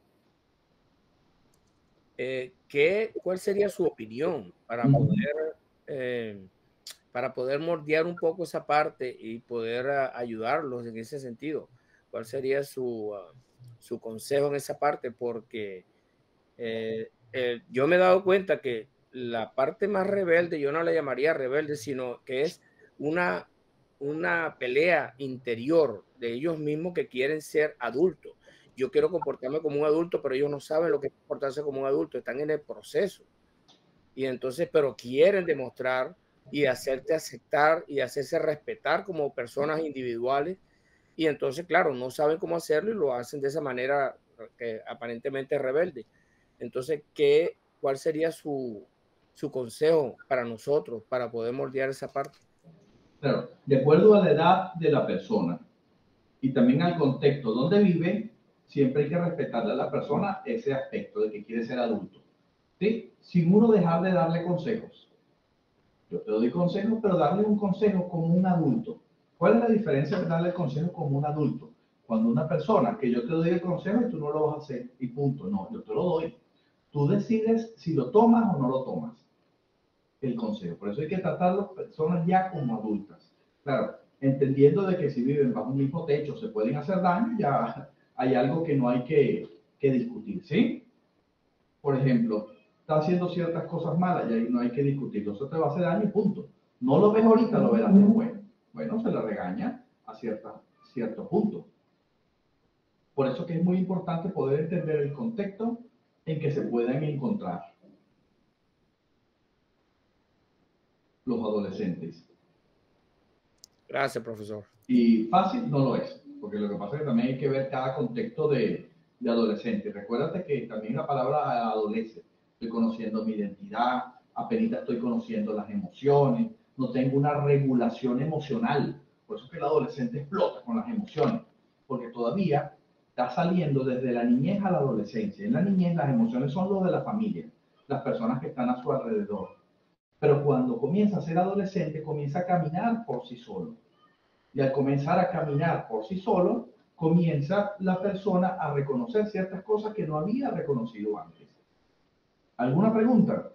A: ¿Cuál sería su opinión para poder moldear un poco esa parte y poder ayudarlos en ese sentido? ¿Cuál sería su consejo en esa parte? Porque yo me he dado cuenta que la parte más rebelde, yo no la llamaría rebelde, sino que es una pelea interior de ellos mismos que quieren ser adultos. Yo quiero comportarme como un adulto, pero ellos no saben lo que es comportarse como un adulto, están en el proceso. Y entonces, pero quieren demostrar y hacerte aceptar y hacerse respetar como personas individuales. Y entonces, claro, no saben cómo hacerlo y lo hacen de esa manera que aparentemente rebelde. Entonces, ¿cuál sería su consejo para nosotros para poder moldear esa parte?
B: Claro, de acuerdo a la edad de la persona y también al contexto donde vive, siempre hay que respetarle a la persona ese aspecto de que quiere ser adulto, ¿sí? Sin uno dejar de darle consejos. Yo te doy consejos, pero darle un consejo como un adulto. ¿Cuál es la diferencia de darle el consejo como un adulto? Cuando una persona que yo te doy el consejo y tú no lo vas a hacer y punto. No, yo te lo doy. Tú decides si lo tomas o no lo tomas. El consejo. Por eso hay que tratar a las personas ya como adultas. Claro, entendiendo de que si viven bajo un mismo techo se pueden hacer daño, ya hay algo que no hay que discutir, ¿sí? Por ejemplo, está haciendo ciertas cosas malas y ahí no hay que discutirlo, eso te va a hacer daño y punto. No lo ves ahorita, lo verás después. Bueno, se le regaña a cierto punto. Por eso que es muy importante poder entender el contexto en que se puedan encontrar los adolescentes.
A: Gracias, profesor.
B: Y fácil no lo es, porque lo que pasa es que también hay que ver cada contexto de adolescente. Recuérdate que también la palabra adolescente, estoy conociendo mi identidad, apenas estoy conociendo las emociones, no tengo una regulación emocional. Por eso es que el adolescente explota con las emociones, porque todavía está saliendo desde la niñez a la adolescencia. En la niñez las emociones son lo de la familia, las personas que están a su alrededor. Pero cuando comienza a ser adolescente, comienza a caminar por sí solo. Y al comenzar a caminar por sí solo, comienza la persona a reconocer ciertas cosas que no había reconocido antes. ¿Alguna pregunta?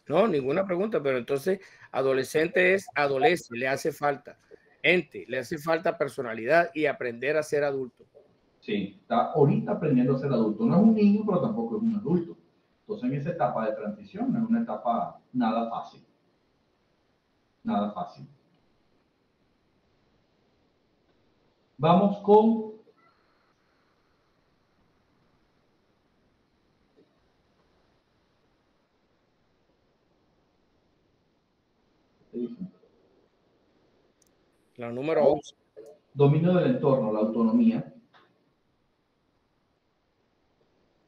A: No, ninguna pregunta, pero entonces adolescente es adolescente, le hace falta ente, le hace falta personalidad y aprender a ser adulto.
B: Sí, está ahorita aprendiendo a ser adulto. No es un niño, pero tampoco es un adulto. Entonces, en esa etapa de transición, no es una etapa nada fácil. Nada fácil. Vamos con
A: La número 11.
B: dominio del entorno, la autonomía.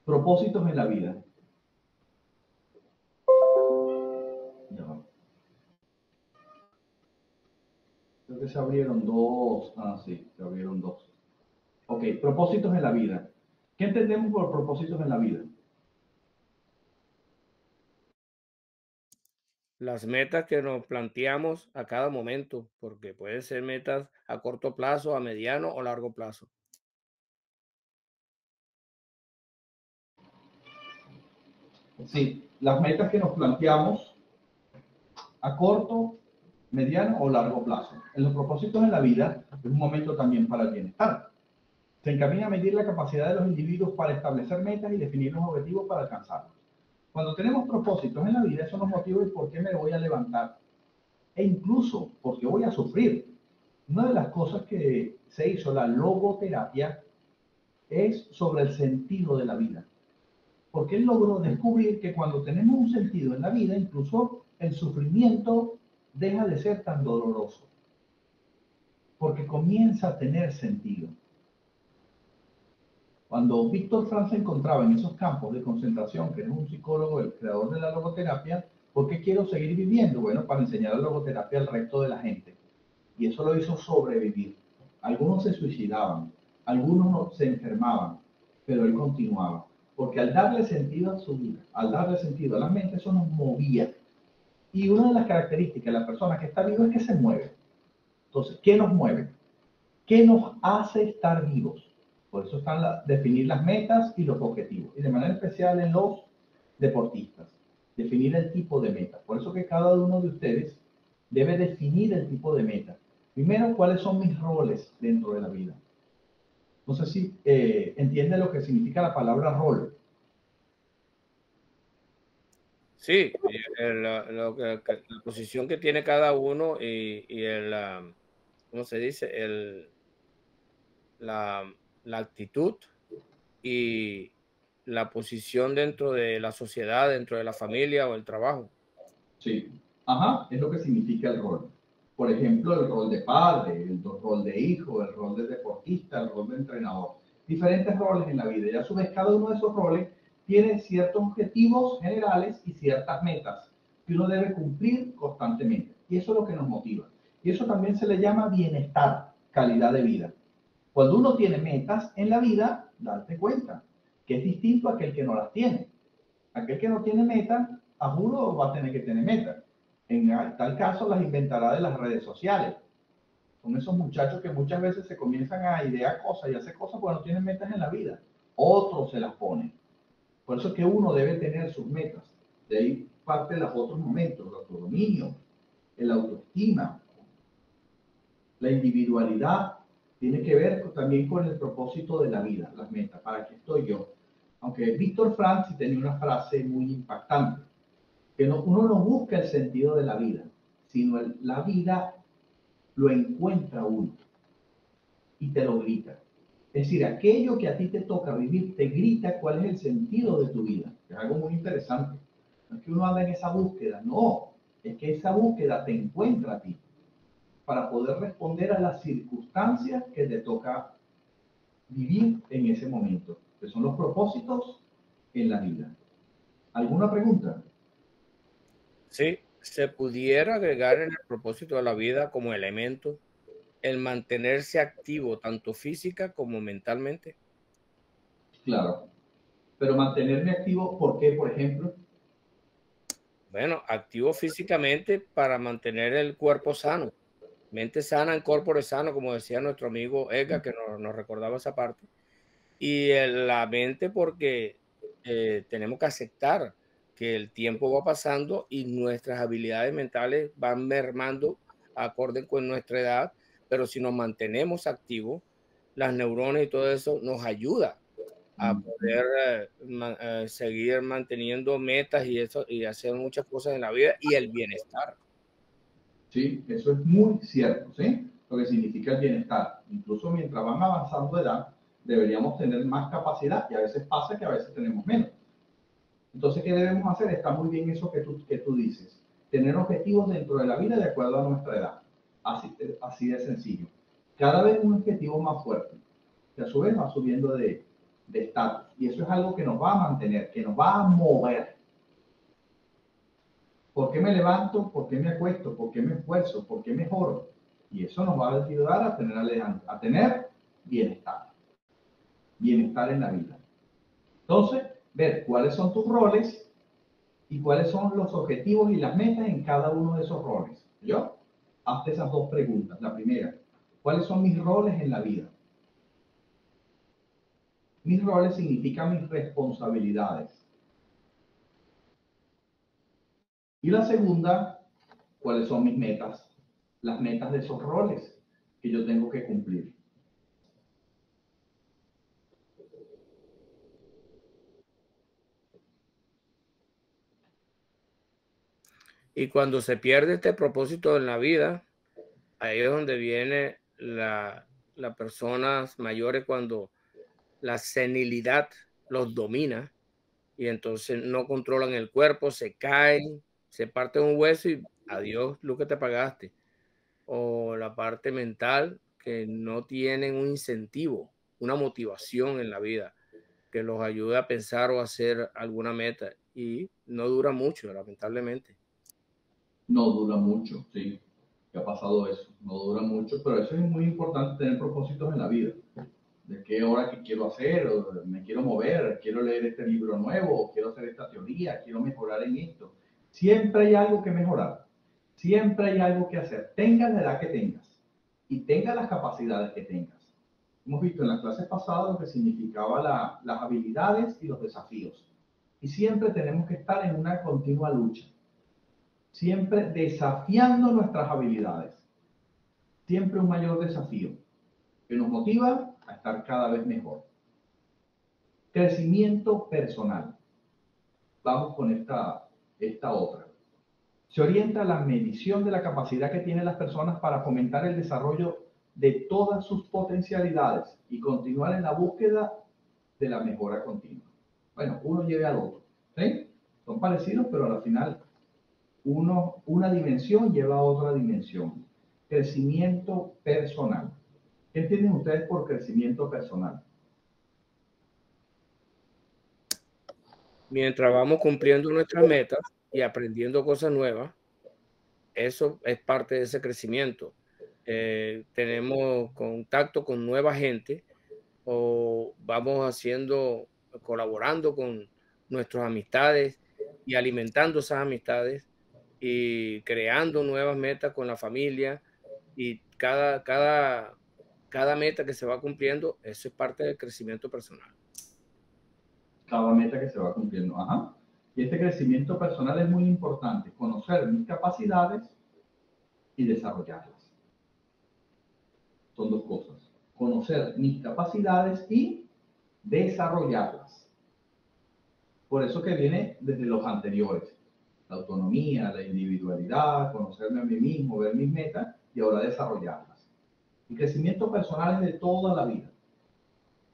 B: Propósitos en la vida. Ya va. Creo que se abrieron dos. Ah, sí, se abrieron dos. Ok, propósitos en la vida. ¿Qué entendemos por propósitos en la vida?
A: Las metas que nos planteamos a cada momento, porque pueden ser metas a corto plazo, a mediano o largo plazo.
B: Sí, las metas que nos planteamos a corto, mediano o largo plazo. En los propósitos en la vida es un momento también para el bienestar. Se encamina a medir la capacidad de los individuos para establecer metas y definir los objetivos para alcanzarlos. Cuando tenemos propósitos en la vida, eso nos motiva el por qué me voy a levantar e incluso porque voy a sufrir. Una de las cosas que se hizo la logoterapia es sobre el sentido de la vida. Porque él logró descubrir que cuando tenemos un sentido en la vida, incluso el sufrimiento deja de ser tan doloroso. Porque comienza a tener sentido. Cuando Víctor Frank se encontraba en esos campos de concentración, que es un psicólogo, el creador de la logoterapia, ¿por qué quiero seguir viviendo? Bueno, para enseñar la logoterapia al resto de la gente. Y eso lo hizo sobrevivir. Algunos se suicidaban, algunos se enfermaban, pero él continuaba. Porque al darle sentido a su vida, al darle sentido a la mente, eso nos movía. Y una de las características de la persona que está viva es que se mueve. Entonces, ¿qué nos mueve? ¿Qué nos hace estar vivos? Por eso están definir las metas y los objetivos. Y de manera especial en los deportistas. Definir el tipo de meta. Por eso que cada uno de ustedes debe definir el tipo de meta. Primero, ¿cuáles son mis roles dentro de la vida? No sé si entiende lo que significa la palabra rol.
A: Sí, la posición que tiene cada uno y ¿cómo se dice? La actitud y la posición dentro de la sociedad, dentro de la familia o el trabajo.
B: Sí, ajá, es lo que significa el rol. Por ejemplo, el rol de padre, el rol de hijo, el rol de deportista, el rol de entrenador. Diferentes roles en la vida. Y a su vez, cada uno de esos roles tiene ciertos objetivos generales y ciertas metas que uno debe cumplir constantemente. Y eso es lo que nos motiva. Y eso también se le llama bienestar, calidad de vida. Cuando uno tiene metas en la vida, darte cuenta que es distinto a aquel que no las tiene. Aquel que no tiene metas, a juro va a tener que tener metas. En tal caso, las inventará de las redes sociales. Son esos muchachos que muchas veces se comienzan a idear cosas y hacer cosas porque no tienen metas en la vida. Otros se las ponen. Por eso es que uno debe tener sus metas. De ahí parte de los otros momentos, el autodominio, el autoestima, la individualidad. Tiene que ver también con el propósito de la vida, las metas. ¿Para qué estoy yo? Aunque Víctor Frank sí tenía una frase muy impactante, que uno no busca el sentido de la vida, sino la vida lo encuentra uno y te lo grita. Es decir, aquello que a ti te toca vivir te grita cuál es el sentido de tu vida. Es algo muy interesante. No es que uno anda en esa búsqueda, no. Es que esa búsqueda te encuentra a ti para poder responder a las circunstancias que te toca vivir en ese momento, que son los propósitos en la vida. ¿Alguna pregunta?
A: Sí, se pudiera agregar en el propósito de la vida como elemento el mantenerse activo tanto física como mentalmente.
B: Claro, pero mantenerme activo, ¿por qué, por ejemplo?
A: Bueno, activo físicamente para mantener el cuerpo sano, mente sana en corpore sano, como decía nuestro amigo Edgar, que nos recordaba esa parte, y la mente porque tenemos que aceptar que el tiempo va pasando y nuestras habilidades mentales van mermando acorde con nuestra edad, pero si nos mantenemos activos, las neuronas y todo eso nos ayuda a poder seguir manteniendo metas y eso y hacer muchas cosas en la vida y el bienestar.
B: Sí, eso es muy cierto, ¿sí? Lo que significa el bienestar. Incluso mientras van avanzando de edad, deberíamos tener más capacidad y a veces pasa que a veces tenemos menos. Entonces, ¿qué debemos hacer? Está muy bien eso que tú dices. Tener objetivos dentro de la vida de acuerdo a nuestra edad. Así de sencillo. Cada vez un objetivo más fuerte, que a su vez va subiendo de estatus. Y eso es algo que nos va a mantener, que nos va a mover. ¿Por qué me levanto? ¿Por qué me acuesto? ¿Por qué me esfuerzo? ¿Por qué mejoro? Y eso nos va a ayudar a tener bienestar. Bienestar en la vida. Entonces, ver cuáles son tus roles y cuáles son los objetivos y las metas en cada uno de esos roles. ¿Yo? Hazte esas dos preguntas. La primera, ¿cuáles son mis roles en la vida? Mis roles significan mis responsabilidades. Y la segunda, ¿cuáles son mis metas? Las metas de esos roles que yo tengo que cumplir.
A: Y cuando se pierde este propósito en la vida, ahí es donde viene las personas mayores cuando la senilidad los domina y entonces no controlan el cuerpo, se caen, se parte un hueso y adiós lo que te pagaste. O la parte mental que no tienen un incentivo, una motivación en la vida que los ayude a pensar o hacer alguna meta y no dura mucho, lamentablemente.
B: No dura mucho, sí. ¿Qué ha pasado eso? No dura mucho, pero eso es muy importante, tener propósitos en la vida. De qué hora que quiero hacer, o me quiero mover, quiero leer este libro nuevo, quiero hacer esta teoría, quiero mejorar en esto. Siempre hay algo que mejorar, siempre hay algo que hacer. Tengas la edad que tengas y tengas las capacidades que tengas. Hemos visto en las clases pasadas lo que significaba las habilidades y los desafíos. Y siempre tenemos que estar en una continua lucha. Siempre desafiando nuestras habilidades. Siempre un mayor desafío que nos motiva a estar cada vez mejor. Crecimiento personal. Vamos con esta otra. Se orienta a la medición de la capacidad que tienen las personas para fomentar el desarrollo de todas sus potencialidades y continuar en la búsqueda de la mejora continua. Bueno, uno lleve al otro. ¿Sí? Son parecidos, pero al final una dimensión lleva a otra dimensión. Crecimiento personal. ¿Qué entienden ustedes por crecimiento personal?
A: Mientras vamos cumpliendo nuestras metas y aprendiendo cosas nuevas, eso es parte de ese crecimiento. Tenemos contacto con nueva gente o vamos colaborando con nuestras amistades y alimentando esas amistades y creando nuevas metas con la familia y cada meta que se va cumpliendo, eso es parte del crecimiento personal.
B: Cada meta que se va cumpliendo. Ajá. Y este crecimiento personal es muy importante. Conocer mis capacidades y desarrollarlas. Son dos cosas. Conocer mis capacidades y desarrollarlas. Por eso que viene desde los anteriores. La autonomía, la individualidad, conocerme a mí mismo, ver mis metas y ahora desarrollarlas. El crecimiento personal es de toda la vida.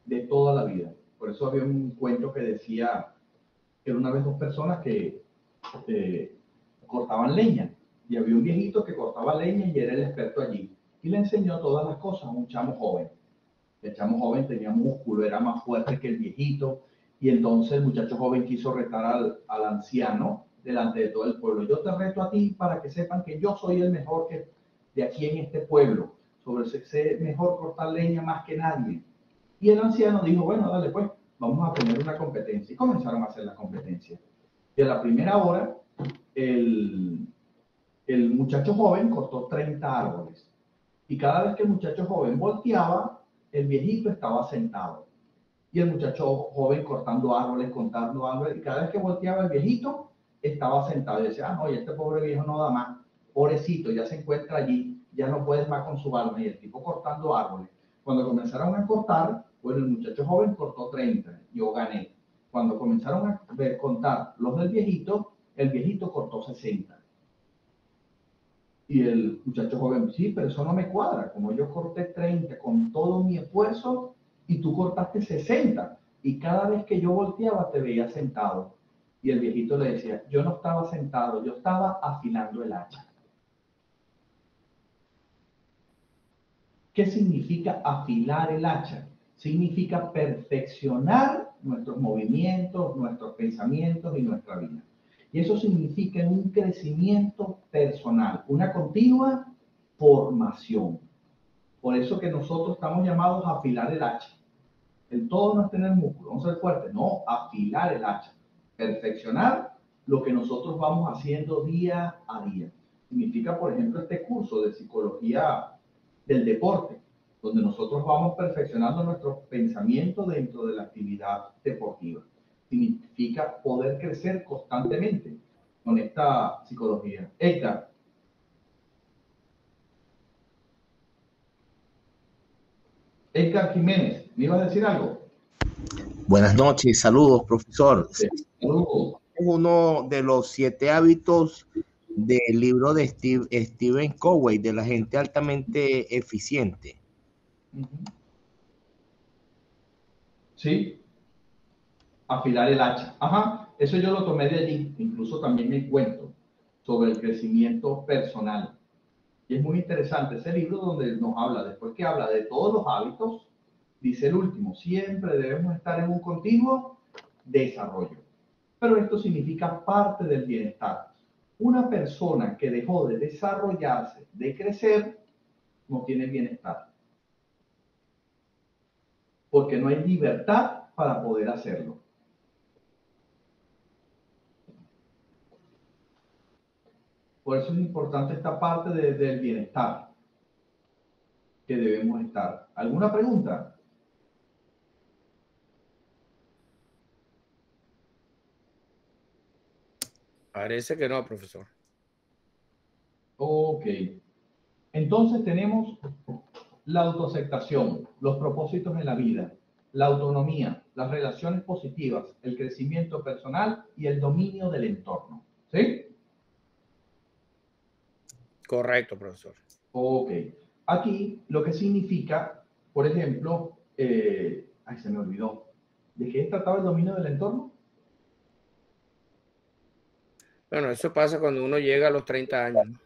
B: De toda la vida. Por eso había un cuento que decía que era una vez dos personas que cortaban leña. Y había un viejito que cortaba leña y era el experto allí. Y le enseñó todas las cosas a un chamo joven. El chamo joven tenía músculo, era más fuerte que el viejito. Y entonces el muchacho joven quiso retar al anciano delante de todo el pueblo. Yo te reto a ti para que sepan que yo soy el mejor de aquí en este pueblo. Sé mejor cortar leña más que nadie. Y el anciano dijo, bueno, dale pues, vamos a tener una competencia. Y comenzaron a hacer la competencia. Y a la primera hora, el muchacho joven cortó 30 árboles. Y cada vez que el muchacho joven volteaba, el viejito estaba sentado. Y el muchacho joven cortando árboles, y cada vez que volteaba el viejito, estaba sentado. Y decía, no, y este pobre viejo no da más. Pobrecito, ya se encuentra allí, ya no puedes más con su alma. Y el tipo cortando árboles. Cuando comenzaron a cortar, bueno, el muchacho joven cortó 30, yo gané. Cuando comenzaron a contar los del viejito, el viejito cortó 60. Y el muchacho joven, sí, pero eso no me cuadra. Como yo corté 30 con todo mi esfuerzo y tú cortaste 60. Y cada vez que yo volteaba te veía sentado. Y el viejito le decía, yo no estaba sentado, yo estaba afilando el hacha. ¿Qué significa afilar el hacha? Significa perfeccionar nuestros movimientos, nuestros pensamientos y nuestra vida. Y eso significa un crecimiento personal, una continua formación. Por eso que nosotros estamos llamados a afilar el hacha. El todo no es tener músculo, vamos a ser fuertes, no, afilar el hacha. Perfeccionar lo que nosotros vamos haciendo día a día. Significa, por ejemplo, este curso de psicología del deporte, donde nosotros vamos perfeccionando nuestros pensamientos dentro de la actividad deportiva. Significa poder crecer constantemente con esta psicología. Edgar. Edgar Jiménez, ¿me ibas a decir algo?
G: Buenas noches, saludos, profesor.
B: Sí, saludos.
G: Uno de los 7 hábitos del libro de Stephen Covey, de la gente altamente eficiente.
B: Sí, afilar el hacha. Ajá, eso yo lo tomé de allí, incluso también me cuento sobre el crecimiento personal. Y es muy interesante ese libro donde nos habla, después que habla de todos los hábitos, dice el último, siempre debemos estar en un continuo desarrollo. Pero esto significa parte del bienestar. Una persona que dejó de desarrollarse, de crecer, no tiene bienestar. Porque no hay libertad para poder hacerlo. Por eso es importante esta parte del bienestar que debemos estar. ¿Alguna pregunta?
A: Parece que no, profesor.
B: Ok. Entonces tenemos la autoaceptación, los propósitos en la vida, la autonomía, las relaciones positivas, el crecimiento personal y el dominio del entorno. ¿Sí?
A: Correcto, profesor.
B: Ok. Aquí lo que significa, por ejemplo, ay, se me olvidó. ¿De qué trataba el dominio del entorno?
A: Bueno, eso pasa cuando uno llega a los 30 años, ¿no?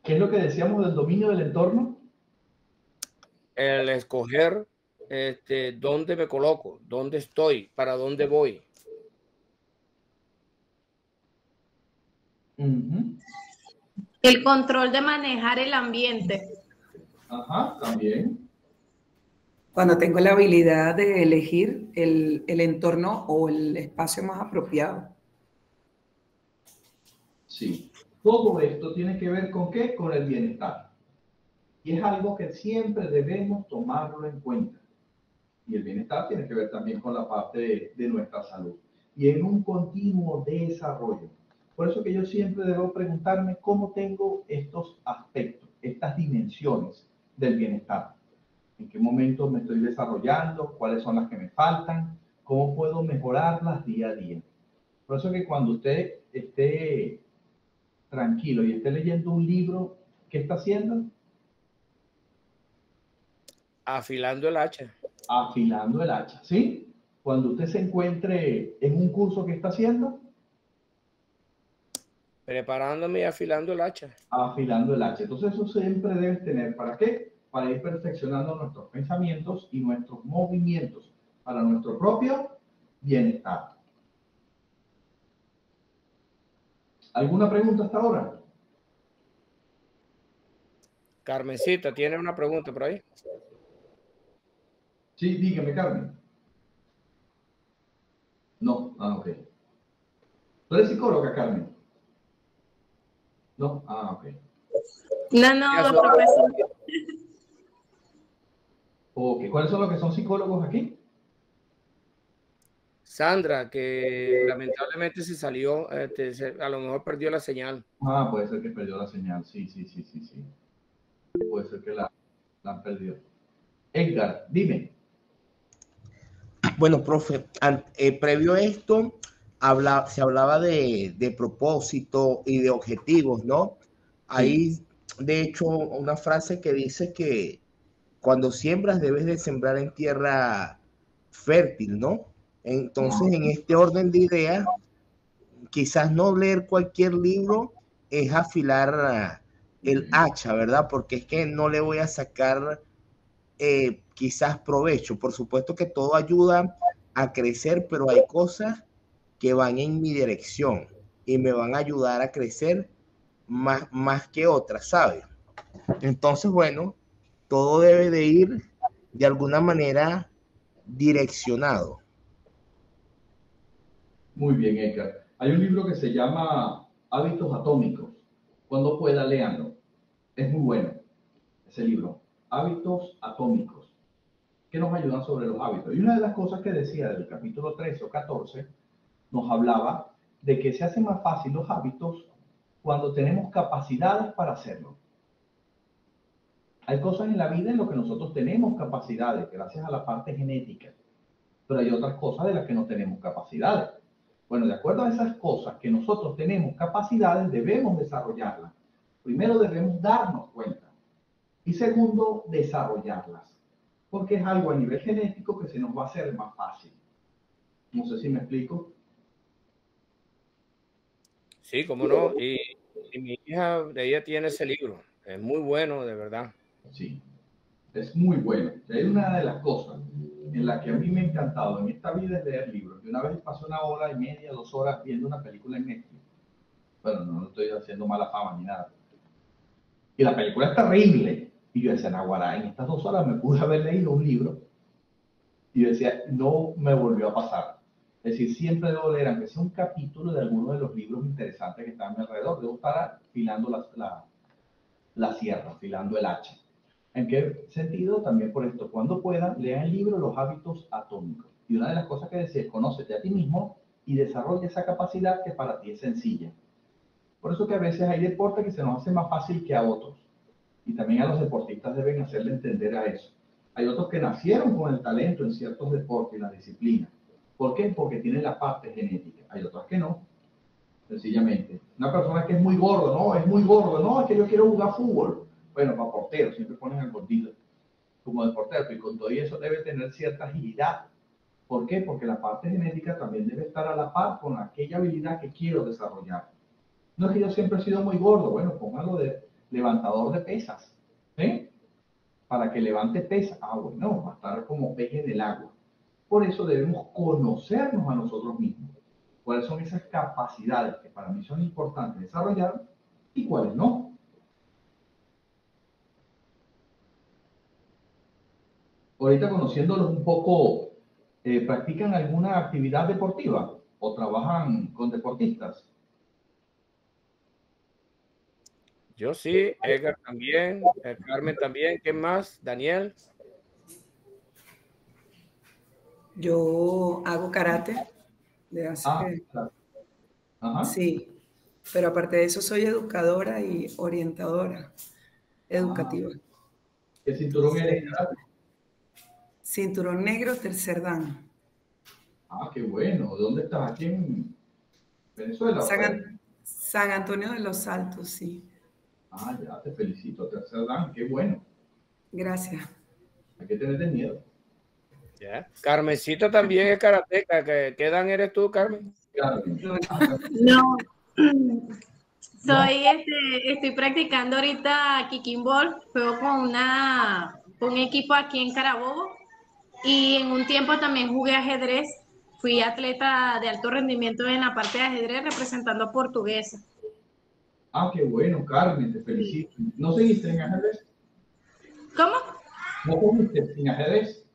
B: ¿Qué es lo que decíamos del dominio del entorno?
A: El escoger dónde me coloco, dónde estoy, para dónde voy.
D: El control de manejar el ambiente.
B: Ajá, también.
C: Cuando tengo la habilidad de elegir el entorno o el espacio más apropiado.
B: Sí. Todo esto tiene que ver con ¿qué? Con el bienestar. Y es algo que siempre debemos tomarlo en cuenta. Y el bienestar tiene que ver también con la parte de nuestra salud. Y en un continuo desarrollo. Por eso que yo siempre debo preguntarme cómo tengo estos aspectos, estas dimensiones del bienestar. ¿En qué momento me estoy desarrollando? ¿Cuáles son las que me faltan? ¿Cómo puedo mejorarlas día a día? Por eso que cuando usted esté tranquilo y esté leyendo un libro, ¿qué está haciendo?
A: Afilando el hacha.
B: Afilando el hacha, ¿sí? Cuando usted se encuentre en un curso, ¿qué está haciendo?
A: Preparándome y afilando el hacha.
B: Afilando el hacha. Entonces eso siempre debes tener, ¿para qué? Para ir perfeccionando nuestros pensamientos y nuestros movimientos para nuestro propio bienestar. ¿Alguna pregunta hasta ahora?
A: Carmencita, ¿tiene una pregunta por ahí?
B: Sí, dígame, Carmen. No, ok. ¿Tú eres psicóloga, Carmen? No, ok.
D: No, profesor.
B: Ok, ¿cuáles son los que son psicólogos aquí?
A: Sandra, que lamentablemente se salió, a lo mejor perdió la señal.
B: Puede ser que perdió la señal, sí. Puede ser que la han perdido. Edgar, dime.
G: Bueno, profe, previo a esto, se hablaba de propósito y de objetivos, ¿no? Hay, de hecho, una frase que dice que cuando siembras debes de sembrar en tierra fértil, ¿no? Entonces, en este orden de ideas, quizás no leer cualquier libro es afilar el hacha, ¿verdad? Porque es que no le voy a sacar quizás provecho. Por supuesto que todo ayuda a crecer, pero hay cosas que van en mi dirección y me van a ayudar a crecer más que otras, ¿sabes? Entonces, bueno, todo debe de ir de alguna manera direccionado.
B: Muy bien, Edgar. Hay un libro que se llama Hábitos Atómicos. Cuando pueda, léanlo. Es muy bueno ese libro. Hábitos Atómicos, que nos ayudan sobre los hábitos. Y una de las cosas que decía del capítulo 13 o 14, nos hablaba de que se hacen más fácil los hábitos cuando tenemos capacidades para hacerlo. Hay cosas en la vida en las que nosotros tenemos capacidades, gracias a la parte genética, pero hay otras cosas de las que no tenemos capacidades. Bueno, de acuerdo a esas cosas que nosotros tenemos capacidades, debemos desarrollarlas. Primero debemos darnos cuenta y segundo, desarrollarlas, porque es algo a nivel genético que se nos va a hacer más fácil. No sé si me explico.
A: Sí, cómo no. Y mi hija, ella tiene ese libro. Es muy bueno, de verdad.
B: Sí, es muy bueno. Es una de las cosas en las que a mí me ha encantado en esta vida es leer libros. Yo una vez pasé 1 hora y media, 2 horas viendo una película en Netflix. Bueno, no estoy haciendo mala fama ni nada. Y la película es terrible. Y yo decía, Naguará, en estas 2 horas me pude haber leído un libro. Y yo decía, no me volvió a pasar. Es decir, siempre debo leer, aunque sea un capítulo de alguno de los libros interesantes que están a mi alrededor. Debo estar afilando la sierra, afilando el hacha. ¿En qué sentido? También por esto, cuando puedan, lean el libro Los Hábitos Atómicos. Y una de las cosas que decía es, conócete a ti mismo y desarrolla esa capacidad que para ti es sencilla. Por eso que a veces hay deportes que se nos hace más fácil que a otros. Y también a los deportistas deben hacerle entender a eso. Hay otros que nacieron con el talento en ciertos deportes y la disciplina. ¿Por qué? Porque tienen la parte genética. Hay otras que no. Sencillamente. Una persona que es muy gordo, no, es muy gordo, no, es que yo quiero jugar fútbol. Bueno, para portero, siempre ponen al gordito como de portero, y con todo eso debe tener cierta agilidad. ¿Por qué? Porque la parte genética también debe estar a la par con aquella habilidad que quiero desarrollar. No es que yo siempre he sido muy gordo, bueno, póngalo de levantador de pesas, ¿sí? Para que levante pesas, bueno, va a estar como pez en el agua. Por eso debemos conocernos a nosotros mismos. ¿Cuáles son esas capacidades que para mí son importantes desarrollar y cuáles no? Ahorita conociéndolos un poco, ¿practican alguna actividad deportiva o trabajan con deportistas?
A: Yo sí, Edgar también, Carmen también. ¿Qué más? Daniel.
C: Yo hago karate de hace...
B: claro. Ajá.
C: Sí, pero aparte de eso soy educadora y orientadora educativa.
B: ¿Qué cinturón eres?
C: Cinturón negro, tercer dan.
B: Qué bueno. ¿Dónde estás? ¿Aquí en Venezuela?
C: San Antonio de los Altos, sí.
B: Ya, te felicito, tercer dan. Qué bueno.
C: Gracias.
B: Hay que tener miedo.
A: Ya. Carmencita también es karateca. ¿Qué dan eres tú, Carmen?
D: No. Estoy practicando ahorita kicking ball. Juego con un equipo aquí en Carabobo. Y en un tiempo también jugué ajedrez. Fui atleta de alto rendimiento en la parte de ajedrez representando a Portuguesa.
B: Qué bueno, Carmen, te felicito. ¿No seguiste en ajedrez?
D: ¿Cómo?
B: ¿No seguiste en ajedrez?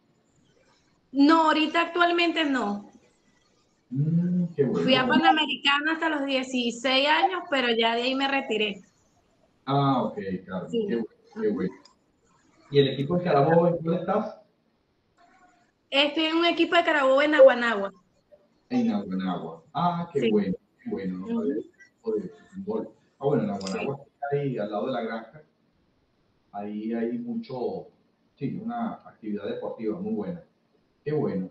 D: No, ahorita actualmente no.
B: Qué bueno.
D: Fui a Panamericana hasta los 16 años, pero ya de ahí me retiré.
B: Ok, Carmen,
D: Sí.
B: qué bueno. ¿Y el equipo de Carabobo, en dónde estás?
D: Estoy en un equipo de Carabobo en Aguanagua.
B: En Aguanagua. Qué
D: Sí.
B: bueno, qué bueno. No sabía de fútbol. Bueno, en Aguanagua, sí. Ahí al lado de la granja, ahí hay una actividad deportiva muy buena. Qué bueno.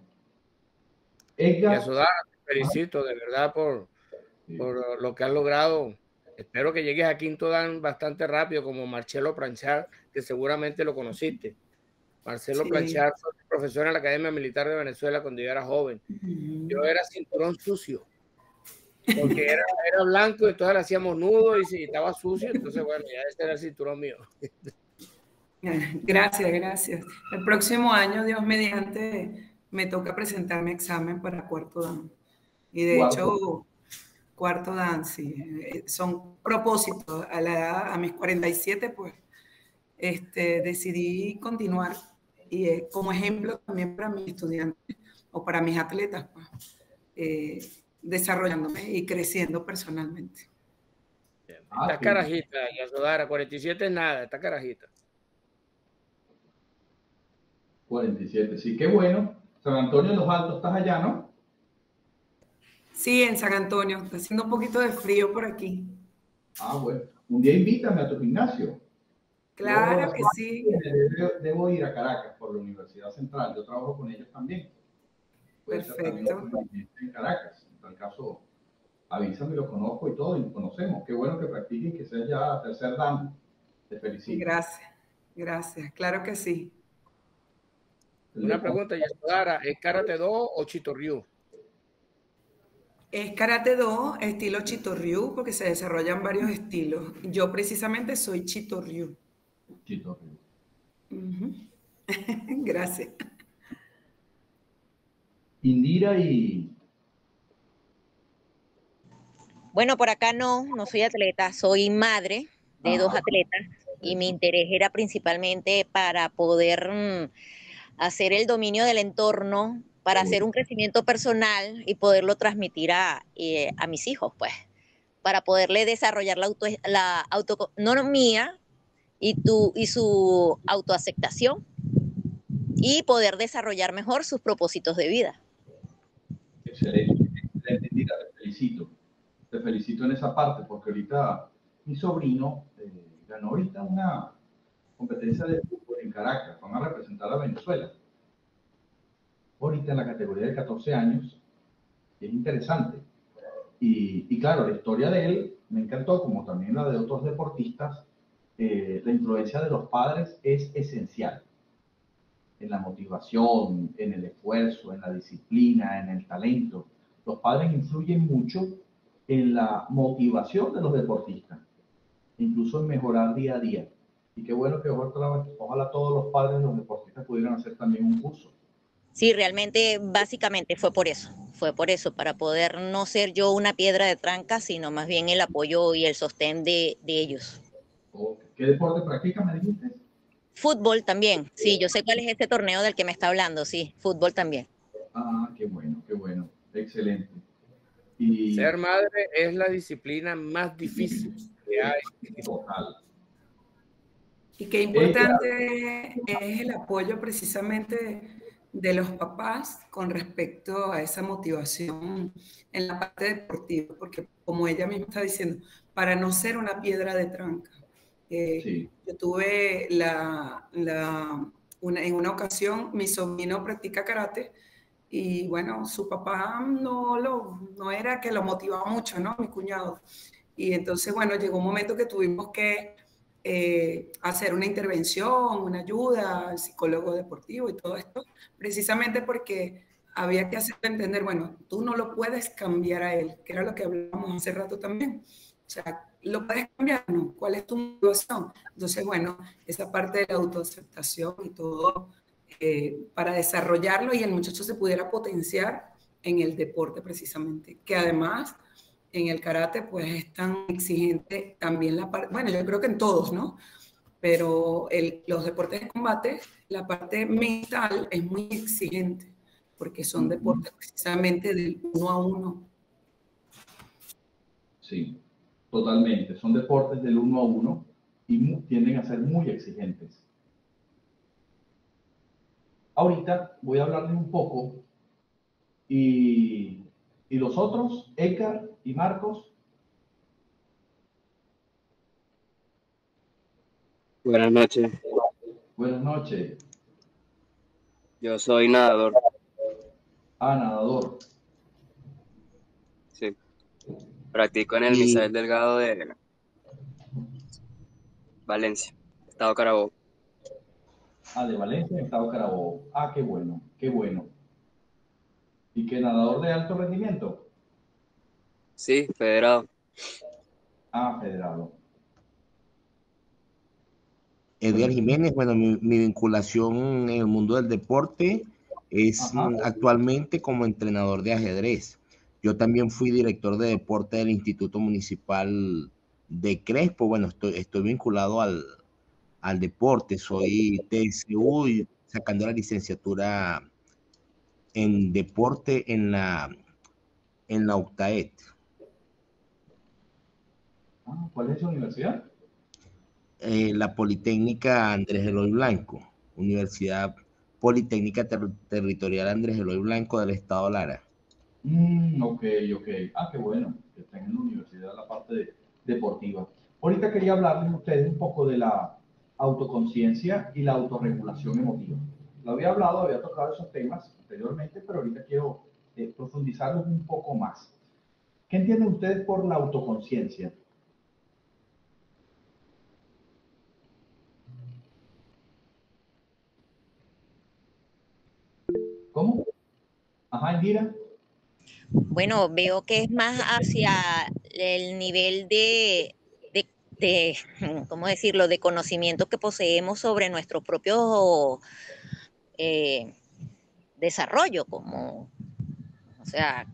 A: Edgar. Yasudara, te felicito de verdad por lo que has logrado. Espero que llegues a quinto dan bastante rápido, como Marcelo Planchard, que seguramente lo conociste. Marcelo Planchard fue profesor en la Academia Militar de Venezuela cuando yo era joven. Yo era cinturón sucio, porque era blanco y entonces le hacíamos nudo y si estaba sucio, entonces bueno, ya ese era el cinturón mío.
C: Gracias. El próximo año, Dios mediante, me toca presentar mi examen para cuarto dan. Y de hecho, cuarto dan, sí, son propósitos. A mis 47, pues, decidí continuar. Y como ejemplo también para mis estudiantes o para mis atletas, pues, desarrollándome y creciendo personalmente.
A: Estás carajita, Yasudara, 47 es nada, está carajita.
B: 47, sí, qué bueno. San Antonio de los Altos, ¿estás allá, no?
C: Sí, en San Antonio. Está haciendo un poquito de frío por aquí.
B: Bueno. Un día invítame a tu gimnasio.
C: Claro que sí.
B: Debo ir a Caracas por la Universidad Central. Yo trabajo con ellos también.
C: Perfecto.
B: En Caracas. En tal caso, avísame, lo conozco y todo, y conocemos. Qué bueno que practiquen, que sea ya tercer dan. Te felicito.
C: Gracias. Claro que sí.
A: Una pregunta, Yasudara, ¿es Karate Do o Chito-Ryu?
C: Es Karate Do, estilo Chito-Ryu, porque se desarrollan varios estilos. Yo precisamente soy Chito-Ryu. Gracias.
B: Indira y...
F: Bueno, por acá no soy atleta, soy madre de dos atletas y mi interés era principalmente para poder hacer el dominio del entorno, para hacer un crecimiento personal y poderlo transmitir a mis hijos, pues, para poderle desarrollar la autonomía y su autoaceptación y poder desarrollar mejor sus propósitos de vida.
B: Excelente, Indira, te felicito en esa parte, porque ahorita mi sobrino ganó ahorita una competencia de fútbol en Caracas, van a representar a Venezuela. Ahorita en la categoría de 14 años, es interesante. Y claro, la historia de él me encantó, como también la de otros deportistas. La influencia de los padres es esencial en la motivación, en el esfuerzo, en la disciplina, en el talento. Los padres influyen mucho en la motivación de los deportistas, incluso en mejorar día a día. Y qué bueno que ojalá todos los padres de los deportistas pudieran hacer también un curso.
F: Sí, realmente, básicamente fue por eso, para poder no ser yo una piedra de tranca, sino más bien el apoyo y el sostén de ellos.
B: ¿Qué deporte practicas, me dijiste?
F: Fútbol también, sí, yo sé cuál es este torneo del que me está hablando, sí, fútbol también.
B: Qué bueno, excelente.
A: Ser madre es la disciplina más difícil que hay.
B: Total.
C: Y qué importante es el apoyo precisamente de los papás con respecto a esa motivación en la parte deportiva, porque como ella misma está diciendo, para no ser una piedra de tranca.
B: Sí.
C: Yo tuve en una ocasión, mi sobrino practica karate y bueno, su papá no era que lo motivaba mucho, ¿no? Mi cuñado. Y entonces, bueno, llegó un momento que tuvimos que hacer una intervención, una ayuda al psicólogo deportivo y todo esto, precisamente porque había que hacerle entender, bueno, tú no lo puedes cambiar a él, que era lo que hablábamos hace rato también. O sea, ¿lo puedes cambiar? No. ¿Cuál es tu motivación? Entonces, bueno, esa parte de la autoaceptación y todo, para desarrollarlo y el muchacho se pudiera potenciar en el deporte precisamente, que además en el karate pues es tan exigente también la parte, bueno, yo creo que en todos, ¿no? Pero los deportes de combate, la parte mental es muy exigente, porque son deportes precisamente del 1 a 1.
B: Sí, totalmente. Son deportes del 1 a 1 y tienden a ser muy exigentes. Ahorita voy a hablarles un poco y los otros, Edgar y Marcos.
H: Buenas noches,
B: Buenas noches.
H: yo soy nadador,
B: Nadador.
H: sí. Practico en el Misael Delgado de Valencia, Estado Carabobo.
B: De Valencia, Estado Carabobo. Qué bueno, qué bueno. ¿Y qué nadador de alto rendimiento?
H: Sí, federado.
B: Federado.
G: Edgar Jiménez, bueno, mi vinculación en el mundo del deporte es actualmente como entrenador de ajedrez. Yo también fui director de deporte del Instituto Municipal de Crespo. Bueno, estoy vinculado al deporte, soy TSU y sacando la licenciatura en deporte en la UCTAED.
B: ¿Cuál es su universidad?
G: La Politécnica Andrés Eloy Blanco, Universidad Politécnica Territorial Andrés Eloy Blanco del Estado Lara.
B: Ok. Qué bueno que estén en la universidad la parte deportiva. Ahorita quería hablarles a ustedes un poco de la autoconciencia y la autorregulación emotiva. Lo había hablado, había tocado esos temas anteriormente, pero ahorita quiero profundizarlos un poco más. ¿Qué entienden ustedes por la autoconciencia? ¿Cómo? Indira.
F: Bueno, veo que es más hacia el nivel ¿cómo decirlo?, de conocimiento que poseemos sobre nuestro propio desarrollo, o sea,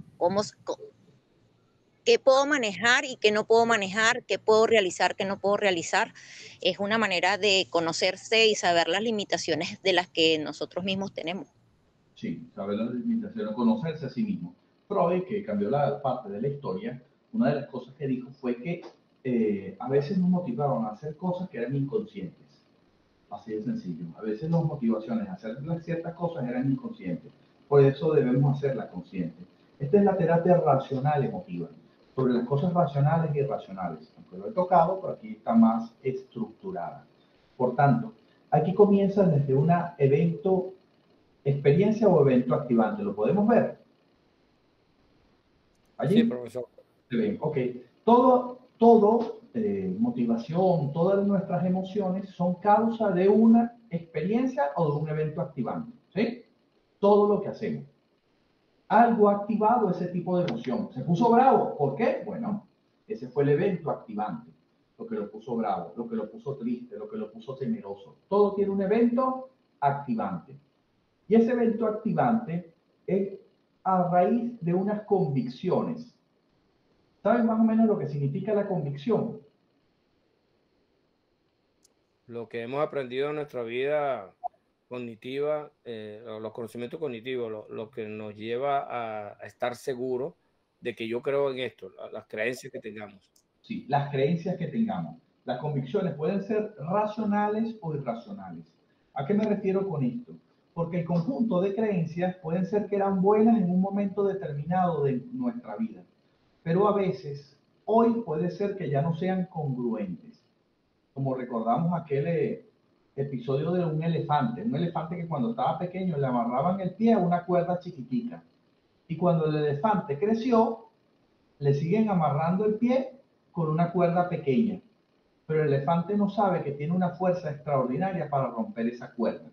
F: qué puedo manejar y qué no puedo manejar, qué puedo realizar, qué no puedo realizar. Es una manera de conocerse y saber las limitaciones de las que nosotros mismos tenemos.
B: Sí, saber las limitaciones, conocerse a sí mismo. Freud, que cambió la parte de la historia, una de las cosas que dijo fue que a veces nos motivaban a hacer cosas que eran inconscientes. Así de sencillo. A veces las motivaciones a hacer ciertas cosas eran inconscientes. Por eso debemos hacerlas conscientes. Esta es la terapia racional emotiva, sobre las cosas racionales y irracionales. Aunque lo he tocado, pero aquí está más estructurada. Por tanto, aquí comienza desde un evento, experiencia o evento activante. ¿Lo podemos ver? ¿Allí?
A: Sí, profesor.
B: Se ven. Ok. Motivación, todas nuestras emociones son causa de una experiencia o de un evento activante. ¿Sí? Todo lo que hacemos. Algo ha activado ese tipo de emoción. Se puso bravo. ¿Por qué? Bueno, ese fue el evento activante. Lo que lo puso bravo, lo que lo puso triste, lo que lo puso temeroso. Todo tiene un evento activante. Y ese evento activante es a raíz de unas convicciones. ¿Saben más o menos lo que significa la convicción?
A: Lo que hemos aprendido en nuestra vida cognitiva, los conocimientos cognitivos, lo que nos lleva a estar seguros de que yo creo en esto, las creencias que tengamos.
B: Sí, las creencias que tengamos. Las convicciones pueden ser racionales o irracionales. ¿A qué me refiero con esto? Porque el conjunto de creencias pueden ser que eran buenas en un momento determinado de nuestra vida, pero a veces hoy puede ser que ya no sean congruentes. Como recordamos aquel episodio de un elefante que cuando estaba pequeño le amarraban el pie a una cuerda chiquitica, y cuando el elefante creció le siguen amarrando el pie con una cuerda pequeña, pero el elefante no sabe que tiene una fuerza extraordinaria para romper esa cuerda.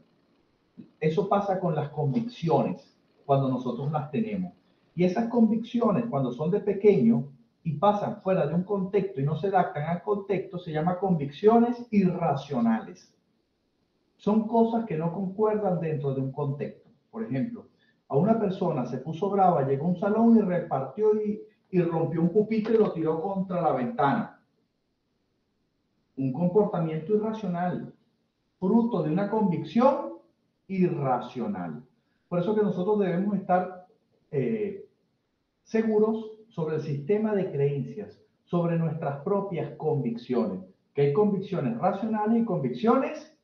B: Eso pasa con las convicciones cuando nosotros las tenemos, y esas convicciones cuando son de pequeño y pasan fuera de un contexto y no se adaptan al contexto, se llama convicciones irracionales. Son cosas que no concuerdan dentro de un contexto. Por ejemplo, a una persona se puso brava, llegó a un salón y repartió y rompió un pupitre y lo tiró contra la ventana. Un comportamiento irracional, fruto de una convicción irracional. Por eso que nosotros debemos estar seguros sobre el sistema de creencias, sobre nuestras propias convicciones, que hay convicciones racionales y convicciones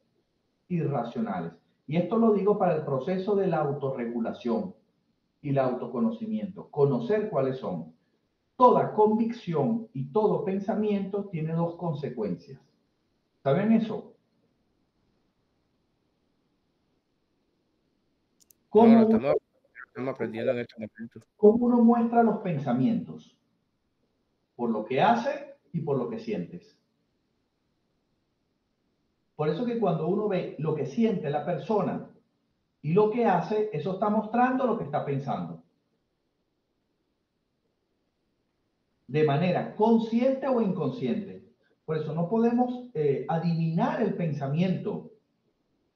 B: irracionales. Y esto lo digo para el proceso de la autorregulación y el autoconocimiento, conocer cuáles son. Toda convicción y todo pensamiento tiene dos consecuencias. ¿Saben eso?
A: No, lo estamos aprendiendo en este momento.
B: ¿Cómo uno muestra los pensamientos? Por lo que hace y por lo que sientes. Por eso que cuando uno ve lo que siente la persona y lo que hace, eso está mostrando lo que está pensando. De manera consciente o inconsciente. Por eso no podemos adivinar el pensamiento,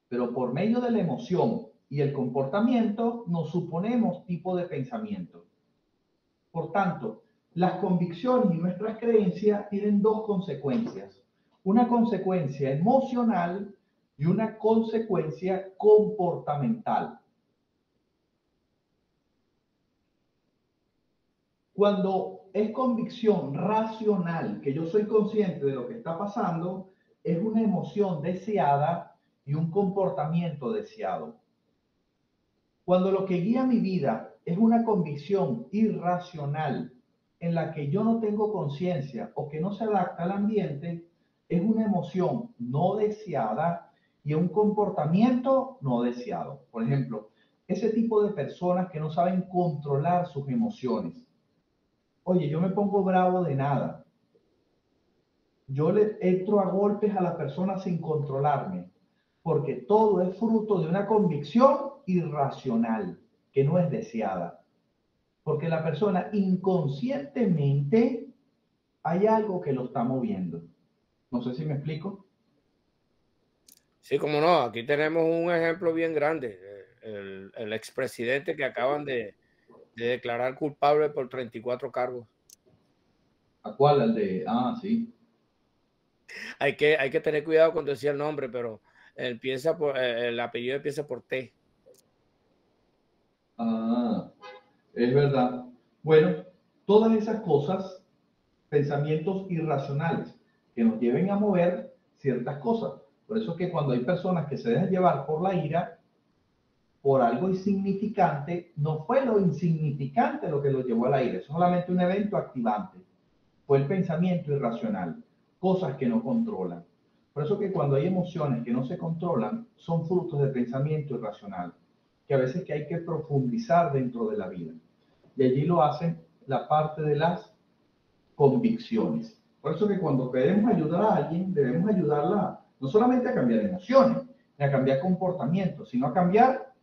B: pero por medio de la emoción y el comportamiento nos suponemos tipo de pensamiento. Por tanto, las convicciones y nuestras creencias tienen dos consecuencias. Una consecuencia emocional y una consecuencia comportamental. Cuando es convicción racional, que yo soy consciente de lo que está pasando, es una emoción deseada y un comportamiento deseado. Cuando lo que guía mi vida es una convicción irracional en la que yo no tengo conciencia o que no se adapta al ambiente, es una emoción no deseada y un comportamiento no deseado. Por ejemplo, ese tipo de personas que no saben controlar sus emociones. Oye, yo me pongo bravo de nada. Yo le entro a golpes a la persona sin controlarme, porque todo es fruto de una convicción irracional, que no es deseada. Porque la persona inconscientemente hay algo que lo está moviendo. No sé si me explico.
A: Sí, como no, aquí tenemos un ejemplo bien grande. El expresidente que acaban de declarar culpable por 34 cargos.
B: ¿A cuál? Al de... Ah, sí.
A: Hay que tener cuidado cuando decía el nombre, pero el apellido empieza por T.
B: Ah, es verdad. Bueno, todas esas cosas, pensamientos irracionales que nos lleven a mover ciertas cosas. Por eso es que cuando hay personas que se dejan llevar por la ira, por algo insignificante, no fue lo insignificante lo que los llevó a la ira, es solamente un evento activante. Fue el pensamiento irracional, cosas que no controlan. Por eso que cuando hay emociones que no se controlan, son frutos de pensamiento irracional, que a veces que hay que profundizar dentro de la vida. Y allí lo hacen la parte de las convicciones. Por eso que cuando queremos ayudar a alguien, debemos ayudarla no solamente a cambiar emociones, ni a cambiar comportamiento, sino a cambiar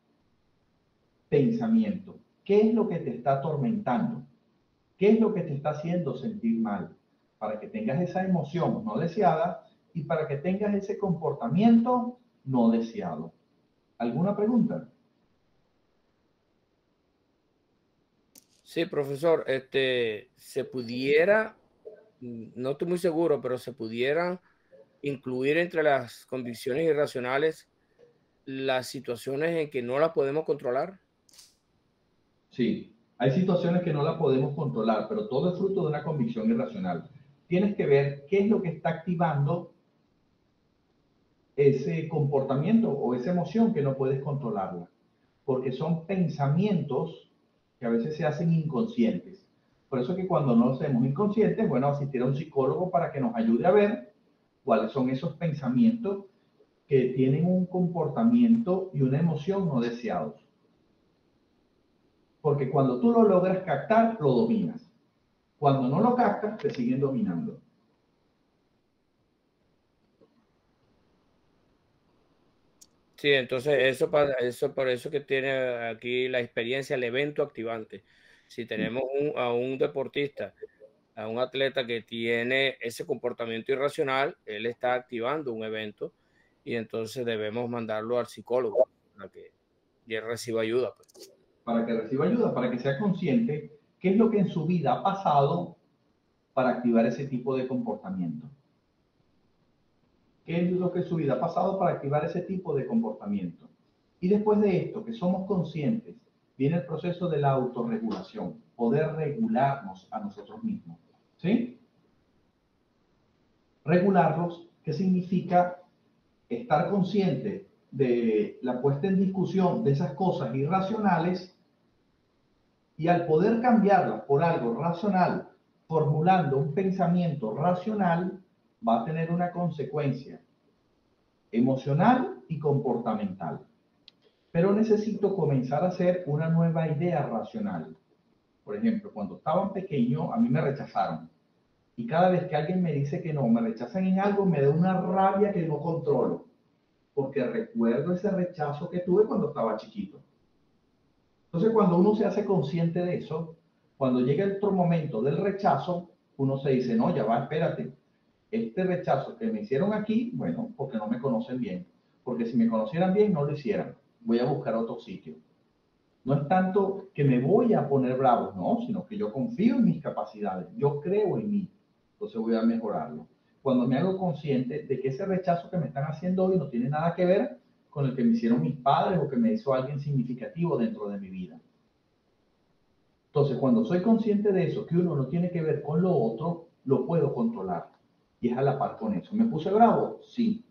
B: pensamiento. ¿Qué es lo que te está atormentando? ¿Qué es lo que te está haciendo sentir mal? Para que tengas esa emoción no deseada y para que tengas ese comportamiento no deseado. ¿Alguna pregunta?
A: Sí, profesor, se pudiera, no estoy muy seguro, pero se pudiera incluir entre las convicciones irracionales las situaciones en que no las podemos controlar.
B: Sí, hay situaciones que no las podemos controlar, pero todo es fruto de una convicción irracional. Tienes que ver qué es lo que está activando ese comportamiento o esa emoción que no puedes controlarla, porque son pensamientos que a veces se hacen inconscientes. Por eso que cuando no hacemos inconscientes, bueno, asistir a un psicólogo para que nos ayude a ver cuáles son esos pensamientos que tienen un comportamiento y una emoción no deseados. Porque cuando tú lo logras captar, lo dominas. Cuando no lo captas, te siguen dominando.
A: Sí, entonces por eso que tiene aquí la experiencia, el evento activante. Si tenemos a un deportista, a un atleta que tiene ese comportamiento irracional, él está activando un evento y entonces debemos mandarlo al psicólogo para que él reciba ayuda, pues.
B: Para que reciba ayuda, para que sea consciente qué es lo que en su vida ha pasado para activar ese tipo de comportamiento. ¿Qué es lo que en su vida ha pasado para activar ese tipo de comportamiento? Y después de esto, que somos conscientes, viene el proceso de la autorregulación, poder regularnos a nosotros mismos. ¿Sí? Regularlos, ¿qué significa? Estar consciente de la puesta en discusión de esas cosas irracionales y al poder cambiarlas por algo racional, formulando un pensamiento racional, va a tener una consecuencia emocional y comportamental. Pero necesito comenzar a hacer una nueva idea racional. Por ejemplo, cuando estaba pequeño, a mí me rechazaron. Y cada vez que alguien me dice que no, me rechazan en algo, me da una rabia que no controlo. Porque recuerdo ese rechazo que tuve cuando estaba chiquito. Entonces, cuando uno se hace consciente de eso, cuando llega el otro momento del rechazo, uno se dice, no, ya va, espérate. Este rechazo que me hicieron aquí, bueno, porque no me conocen bien. Porque si me conocieran bien, no lo hicieran. Voy a buscar otro sitio. No es tanto que me voy a poner bravo, no, sino que yo confío en mis capacidades. Yo creo en mí. Entonces voy a mejorarlo. Cuando me hago consciente de que ese rechazo que me están haciendo hoy no tiene nada que ver con el que me hicieron mis padres o que me hizo alguien significativo dentro de mi vida. Entonces, cuando soy consciente de eso, que uno no tiene que ver con lo otro, lo puedo controlar. Y es a la par con eso. ¿Me puse bravo? Sí,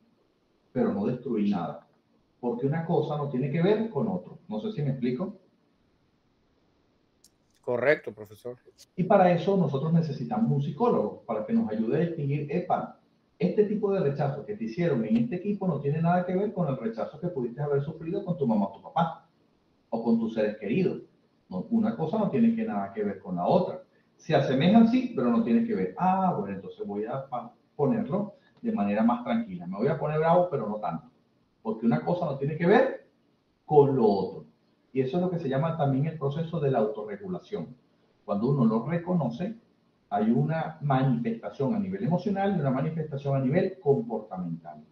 B: pero no destruí nada. Porque una cosa no tiene que ver con otro. No sé si me explico.
A: Correcto, profesor.
B: Y para eso nosotros necesitamos un psicólogo, para que nos ayude a distinguir, epa, este tipo de rechazo que te hicieron en este equipo no tiene nada que ver con el rechazo que pudiste haber sufrido con tu mamá o tu papá, o con tus seres queridos. No, una cosa no tiene que nada que ver con la otra. Se asemejan, sí, pero no tiene que ver. Ah, bueno, entonces voy a ponerlo de manera más tranquila. Me voy a poner bravo, pero no tanto. Porque una cosa no tiene que ver con lo otro. Y eso es lo que se llama también el proceso de la autorregulación. Cuando uno lo reconoce, hay una manifestación a nivel emocional y una manifestación a nivel comportamental.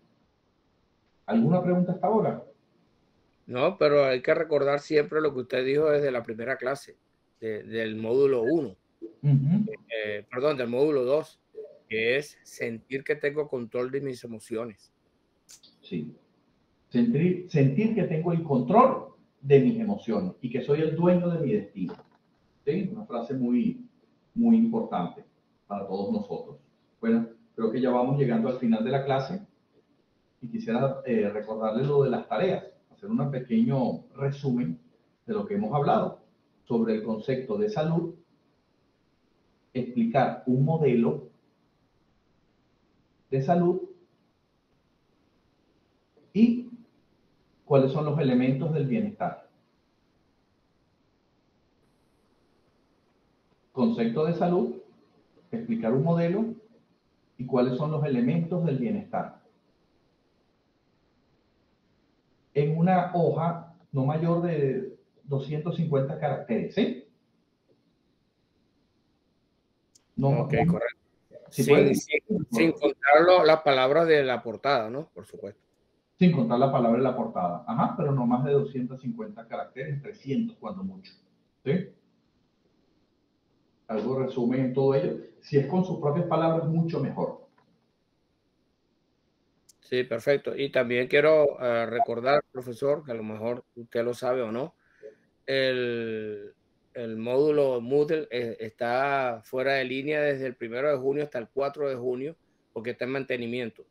B: ¿Alguna pregunta hasta ahora?
A: No, pero hay que recordar siempre lo que usted dijo desde la primera clase, del módulo 1, perdón, del módulo 2, que es sentir que tengo control de mis emociones.
B: Sí. Sentir que tengo el control de mis emociones y que soy el dueño de mi destino. ¿Sí? Una frase muy, muy importante para todos nosotros. Bueno, creo que ya vamos llegando al final de la clase y quisiera recordarles lo de las tareas, hacer un pequeño resumen de lo que hemos hablado sobre el concepto de salud, explicar un modelo de salud y cuáles son los elementos del bienestar. Concepto de salud, explicar un modelo y cuáles son los elementos del bienestar. En una hoja no mayor de 250 caracteres, ¿sí? No,
A: Ok,
B: no,
A: correcto.
B: si
A: Sin contar las palabras de la portada, ¿no? Por supuesto.
B: Sin contar la palabra en la portada. Ajá, pero no más de 250 caracteres, 300 cuando mucho. ¿Sí? Algo resumen en todo ello. Si es con sus propias palabras, mucho mejor.
A: Sí, perfecto. Y también quiero recordar, profesor, que a lo mejor usted lo sabe o no, el módulo Moodle está fuera de línea desde el 1 de junio hasta el 4 de junio porque está en mantenimiento.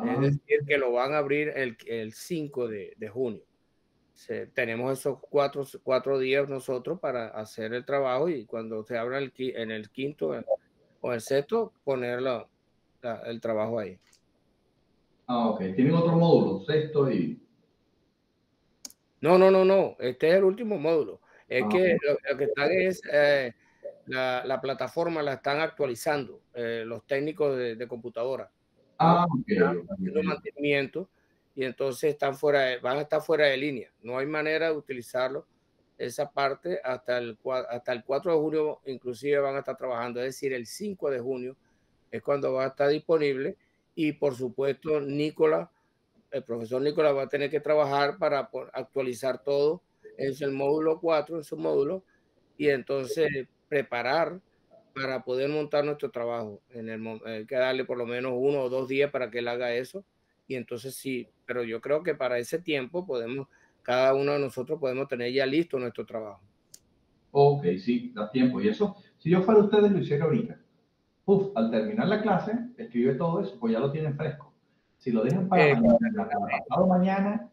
A: Es decir, que lo van a abrir el 5 de junio. Tenemos esos cuatro días nosotros para hacer el trabajo y cuando se abra en el quinto o el sexto, poner el trabajo ahí.
B: Ok. ¿Tienen otro módulo? Sexto y...
A: No. Este es el último módulo. Es que lo que están es... la plataforma la están actualizando los técnicos de computadora. Haciendo mantenimiento y entonces van a estar fuera de línea. No hay manera de utilizarlo esa parte hasta el 4 de junio, inclusive van a estar trabajando. Es decir, el 5 de junio es cuando va a estar disponible y por supuesto el profesor Nicolás va a tener que trabajar para actualizar todo en el módulo 4, en su módulo, y entonces preparar para poder montar nuestro trabajo. Hay que darle por lo menos 1 o 2 días para que él haga eso. Y entonces sí, pero yo creo que para ese tiempo cada uno de nosotros podemos tener ya listo nuestro trabajo.
B: Ok, sí, da tiempo. Y eso, si yo fuera ustedes, lo hiciera ahorita. Al terminar la clase, escribe todo eso, pues ya lo tienen fresco. Si lo dejan para pasado mañana,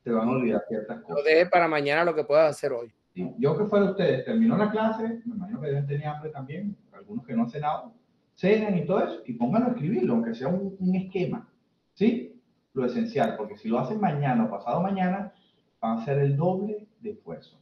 B: te van a olvidar ciertas cosas.
A: Lo deje para mañana lo que puedas hacer hoy.
B: Sí, yo que fuera ustedes, terminó la clase, me imagino que deben tener hambre también, algunos que no han cenado, cenen y todo eso, y pónganlo a escribirlo, aunque sea un esquema, ¿sí? Lo esencial, porque si lo hacen mañana o pasado mañana, van a hacer el doble de esfuerzo.